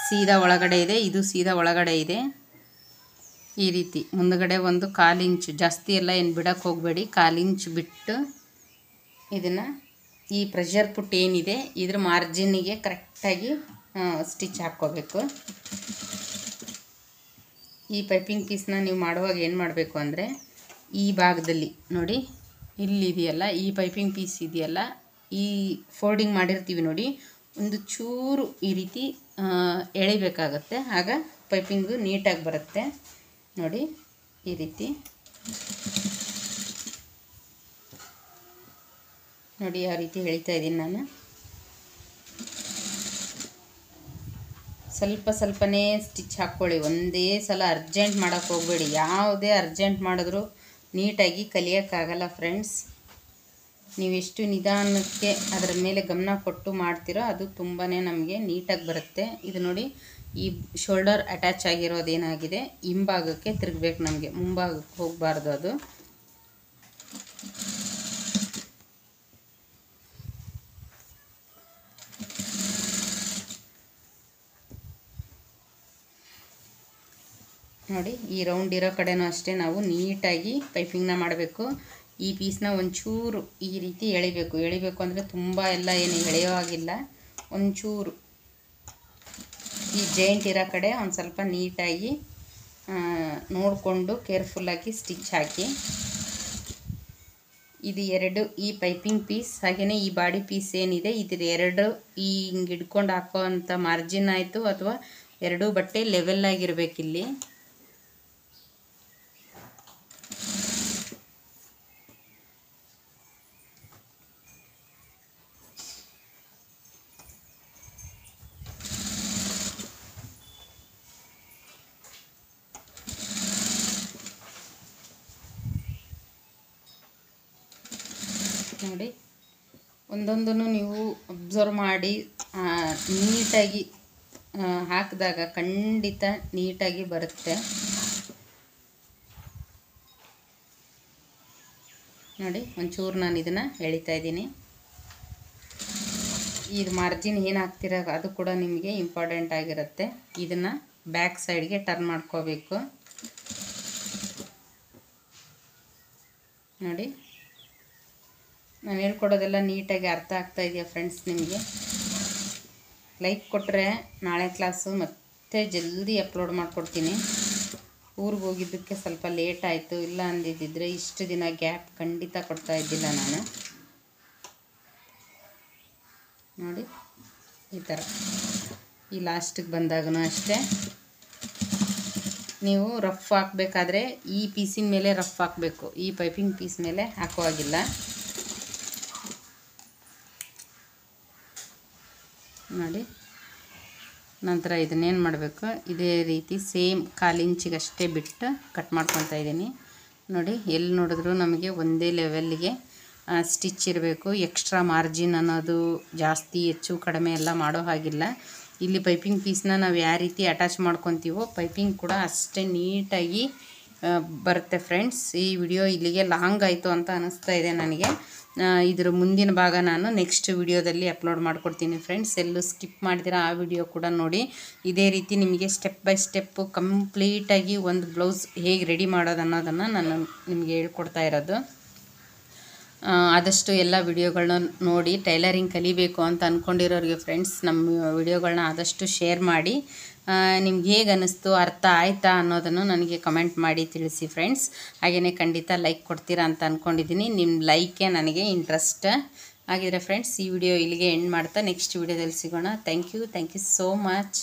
ಸೀದಾ ಒಳಗಡೆ ಇದೆ, ಇದು ಸೀದಾ ಒಳಗಡೆ ಇದೆ. ಈ ರೀತಿ ಮುಂದುಗಡೆ ಒಂದು 1/4 ಇಂಚು, ಜಾಸ್ತಿ ಎಲ್ಲ ಏನು ಬಿಡೋಕ್ಕೆ ಹೋಗಬೇಡಿ. 1/4 ಇಂಚ್ ಬಿಟ್ಟು ಇದನ್ನು ಈ ಪ್ರೆಷರ್ ಪುಟ್ ಏನಿದೆ ಇದ್ರ ಮಾರ್ಜಿನ್ನಿಗೆ ಕರೆಕ್ಟಾಗಿ ಸ್ಟಿಚ್ ಹಾಕ್ಕೋಬೇಕು. ಈ ಪೈಪಿಂಗ್ ಪೀಸ್ನ ನೀವು ಮಾಡುವಾಗ ಏನು ಮಾಡಬೇಕು ಅಂದರೆ ಈ ಭಾಗದಲ್ಲಿ ನೋಡಿ, ಇಲ್ಲಿದೆಯಲ್ಲ ಈ ಪೈಪಿಂಗ್ ಪೀಸ್ ಇದೆಯಲ್ಲ, ಈ ಫೋಲ್ಡಿಂಗ್ ಮಾಡಿರ್ತೀವಿ ನೋಡಿ, ಒಂದು ಚೂರು ಈ ರೀತಿ ಎಳಿಬೇಕಾಗತ್ತೆ. ಆಗ ಪೈಪಿಂಗು ನೀಟಾಗಿ ಬರುತ್ತೆ. ನೋಡಿ, ಈ ರೀತಿ ನೋಡಿ ಯಾವ ರೀತಿ ಎಳಿತಾ ಇದ್ದೀನಿ ನಾನು. ಸ್ವಲ್ಪನೇ ಸ್ಟಿಚ್ ಹಾಕ್ಕೊಳ್ಳಿ. ಒಂದೇ ಸಲ ಅರ್ಜೆಂಟ್ ಮಾಡೋಕ್ಕೆ ಹೋಗಬೇಡಿ. ಯಾವುದೇ ಅರ್ಜೆಂಟ್ ಮಾಡಿದ್ರೂ ನೀಟಾಗಿ ಕಲಿಯೋಕ್ಕಾಗಲ್ಲ ಫ್ರೆಂಡ್ಸ್. ನೀವೆಷ್ಟು ನಿಧಾನಕ್ಕೆ ಅದರ ಮೇಲೆ ಗಮನ ಕೊಟ್ಟು ಮಾಡ್ತೀರೋ ಅದು ತುಂಬಾ ನಮಗೆ ನೀಟಾಗಿ ಬರುತ್ತೆ. ಇದು ನೋಡಿ, ಈ ಶೋಲ್ಡರ್ ಅಟ್ಯಾಚ್ ಆಗಿರೋದೇನಾಗಿದೆ ಹಿಂಭಾಗಕ್ಕೆ ತಿರುಗಬೇಕು ನಮಗೆ, ಮುಂಭಾಗಕ್ಕೆ ಹೋಗಬಾರ್ದು ಅದು. ನೋಡಿ, ಈ ರೌಂಡ್ ಇರೋ ಕಡೆನೂ ಅಷ್ಟೇ ನಾವು ನೀಟಾಗಿ ಪೈಪಿಂಗ್ನ ಮಾಡಬೇಕು. ಈ ಪೀಸ್ನ ಒಂಚೂರು ಈ ರೀತಿ ಎಳಿಬೇಕು ಅಂದರೆ ತುಂಬ ಎಲ್ಲ ಏನು ಎಳೆಯೋ ಆಗಿಲ್ಲ. ಒಂಚೂರು ಈ ಜಾಯಿಂಟ್ ಇರೋ ಕಡೆ ಒಂದು ಸ್ವಲ್ಪ ನೀಟಾಗಿ ನೋಡಿಕೊಂಡು ಕೇರ್ಫುಲ್ಲಾಗಿ ಸ್ಟಿಚ್ ಹಾಕಿ. ಇದು ಎರಡು, ಈ ಪೈಪಿಂಗ್ ಪೀಸ್ ಹಾಗೆಯೇ ಈ ಬಾಡಿ ಪೀಸ್ ಏನಿದೆ ಇದ್ರ ಎರಡು ಈ ಹಿಂಗೆ ಹಿಡ್ಕೊಂಡು ಹಾಕೋ ಅಂಥ ಮಾರ್ಜಿನ್ ಆಯಿತು ಅಥವಾ ಎರಡೂ ಬಟ್ಟೆ ಲೆವೆಲ್ ಆಗಿರಬೇಕಿಲ್ಲಿ. ನೋಡಿ, ಒಂದೊಂದನ್ನು ನೀವು ಅಬ್ಸರ್ವ್ ಮಾಡಿ ನೀಟಾಗಿ ಹಾಕಿದಾಗ ಖಂಡಿತ ನೀಟಾಗಿ ಬರುತ್ತೆ. ನೋಡಿ, ಒಂಚೂರು ನಾನು ಇದನ್ನು ಎಳಿತಾ ಇದ್ದೀನಿ. ಇದು ಮಾರ್ಜಿನ್ ಏನು ಹಾಕ್ತಿರೋ ಅದು ಕೂಡ ನಿಮಗೆ ಇಂಪಾರ್ಟೆಂಟ್ ಆಗಿರುತ್ತೆ. ಇದನ್ನು ಬ್ಯಾಕ್ ಸೈಡ್ಗೆ ಟರ್ನ್ ಮಾಡ್ಕೋಬೇಕು. ನೋಡಿ, ನಾನು ಹೇಳ್ಕೊಡೋದೆಲ್ಲ ನೀಟಾಗಿ ಅರ್ಥ ಆಗ್ತಾ ಇದೆಯಾ ಫ್ರೆಂಡ್ಸ್ ನಿಮಗೆ? ಲೈಕ್ ಕೊಟ್ಟರೆ ನಾಳೆ ಕ್ಲಾಸು ಮತ್ತೆ ಜಲ್ದಿ ಅಪ್ಲೋಡ್ ಮಾಡಿಕೊಡ್ತೀನಿ. ಊರಿಗೆ ಹೋಗಿದ್ದಕ್ಕೆ ಸ್ವಲ್ಪ ಲೇಟ್ ಆಯಿತು, ಇಲ್ಲ ಅಂದಿದ್ದರೆ ಇಷ್ಟು ದಿನ ಗ್ಯಾಪ್ ಖಂಡಿತ ಕೊಡ್ತಾ ಇದ್ದಿಲ್ಲ ನಾನು. ನೋಡಿ, ಈ ಥರ ಈ ಲಾಸ್ಟಿಗೆ ಬಂದಾಗೂ ಅಷ್ಟೇ ನೀವು ರಫ್ ಹಾಕಬೇಕಾದ್ರೆ ಈ ಪೀಸಿನ ಮೇಲೆ ರಫ್ ಹಾಕಬೇಕು, ಈ ಪೈಪಿಂಗ್ ಪೀಸ್ ಮೇಲೆ ಹಾಕೋ ಹಾಗಿಲ್ಲ. ನೋಡಿ, ನಂತರ ಇದನ್ನೇನು ಮಾಡಬೇಕು, ಇದೇ ರೀತಿ ಸೇಮ್ 1/4 ಇಂಚಿಗಷ್ಟೇ ಬಿಟ್ಟು ಕಟ್ ಮಾಡ್ಕೊತಾ ಇದ್ದೀನಿ. ನೋಡಿ, ಎಲ್ಲಿ ನೋಡಿದ್ರೂ ನಮಗೆ ಒಂದೇ ಲೆವೆಲ್ಗೆ ಸ್ಟಿಚ್ ಇರಬೇಕು. ಎಕ್ಸ್ಟ್ರಾ ಮಾರ್ಜಿನ್ ಅನ್ನೋದು ಜಾಸ್ತಿ ಹೆಚ್ಚು ಕಡಿಮೆ ಎಲ್ಲ ಮಾಡೋ ಹಾಗಿಲ್ಲ. ಇಲ್ಲಿ ಪೈಪಿಂಗ್ ಪೀಸ್ನ ನಾವು ಯಾವ ರೀತಿ ಅಟ್ಯಾಚ್ ಮಾಡ್ಕೊತೀವೋ ಪೈಪಿಂಗ್ ಕೂಡ ಅಷ್ಟೇ ನೀಟಾಗಿ ಬರುತ್ತೆ ಫ್ರೆಂಡ್ಸ್. ಈ ವಿಡಿಯೋ ಇಲ್ಲಿಗೆ ಲಾಂಗ್ ಆಯಿತು ಅಂತ ಅನ್ನಿಸ್ತಾ ಇದೆ ನನಗೆ. ಇದರ ಮುಂದಿನ ಭಾಗ ನಾನು ನೆಕ್ಸ್ಟ್ ವಿಡಿಯೋದಲ್ಲಿ ಅಪ್ಲೋಡ್ ಮಾಡಿಕೊಡ್ತೀನಿ ಫ್ರೆಂಡ್ಸ್. ಎಲ್ಲೂ ಸ್ಕಿಪ್ ಮಾಡಿದಿರ ಆ ವಿಡಿಯೋ ಕೂಡ ನೋಡಿ. ಇದೇ ರೀತಿ ನಿಮಗೆ ಸ್ಟೆಪ್ ಬೈ ಸ್ಟೆಪ್ಪು ಕಂಪ್ಲೀಟಾಗಿ ಒಂದು ಬ್ಲೌಸ್ ಹೇಗೆ ರೆಡಿ ಮಾಡೋದು ಅನ್ನೋದನ್ನು ನಾನು ನಿಮಗೆ ಹೇಳ್ಕೊಡ್ತಾ ಇರೋದು. ಆದಷ್ಟು ಎಲ್ಲ ವಿಡಿಯೋಗಳನ್ನ ನೋಡಿ ಟೈಲರಿಂಗ್ ಕಲಿಬೇಕು ಅಂತ ಅಂದ್ಕೊಂಡಿರೋರಿಗೆ ಫ್ರೆಂಡ್ಸ್ ನಮ್ಮ ವಿಡಿಯೋಗಳನ್ನ ಆದಷ್ಟು ಶೇರ್ ಮಾಡಿ. ನಿಮ್ಗೆ ಹೇಗೆ ಅನ್ನಿಸ್ತು, ಅರ್ಥ ಆಯಿತಾ ಅನ್ನೋದನ್ನು ನನಗೆ ಕಮೆಂಟ್ ಮಾಡಿ ತಿಳಿಸಿ ಫ್ರೆಂಡ್ಸ್. ಹಾಗೆಯೇ ಖಂಡಿತ ಲೈಕ್ ಕೊಡ್ತೀರಾ ಅಂತ ಅಂದ್ಕೊಂಡಿದ್ದೀನಿ. ನಿಮ್ಮ ಲೈಕೇ ನನಗೆ ಇಂಟ್ರೆಸ್ಟ್ ಆಗಿದ್ರೆ ಫ್ರೆಂಡ್ಸ್ ಈ ವಿಡಿಯೋ ಇಲ್ಲಿಗೆ ಎಂಡ್ ಮಾಡ್ತಾ ನೆಕ್ಸ್ಟ್ ವಿಡಿಯೋದಲ್ಲಿ ಸಿಗೋಣ. Thank you so much.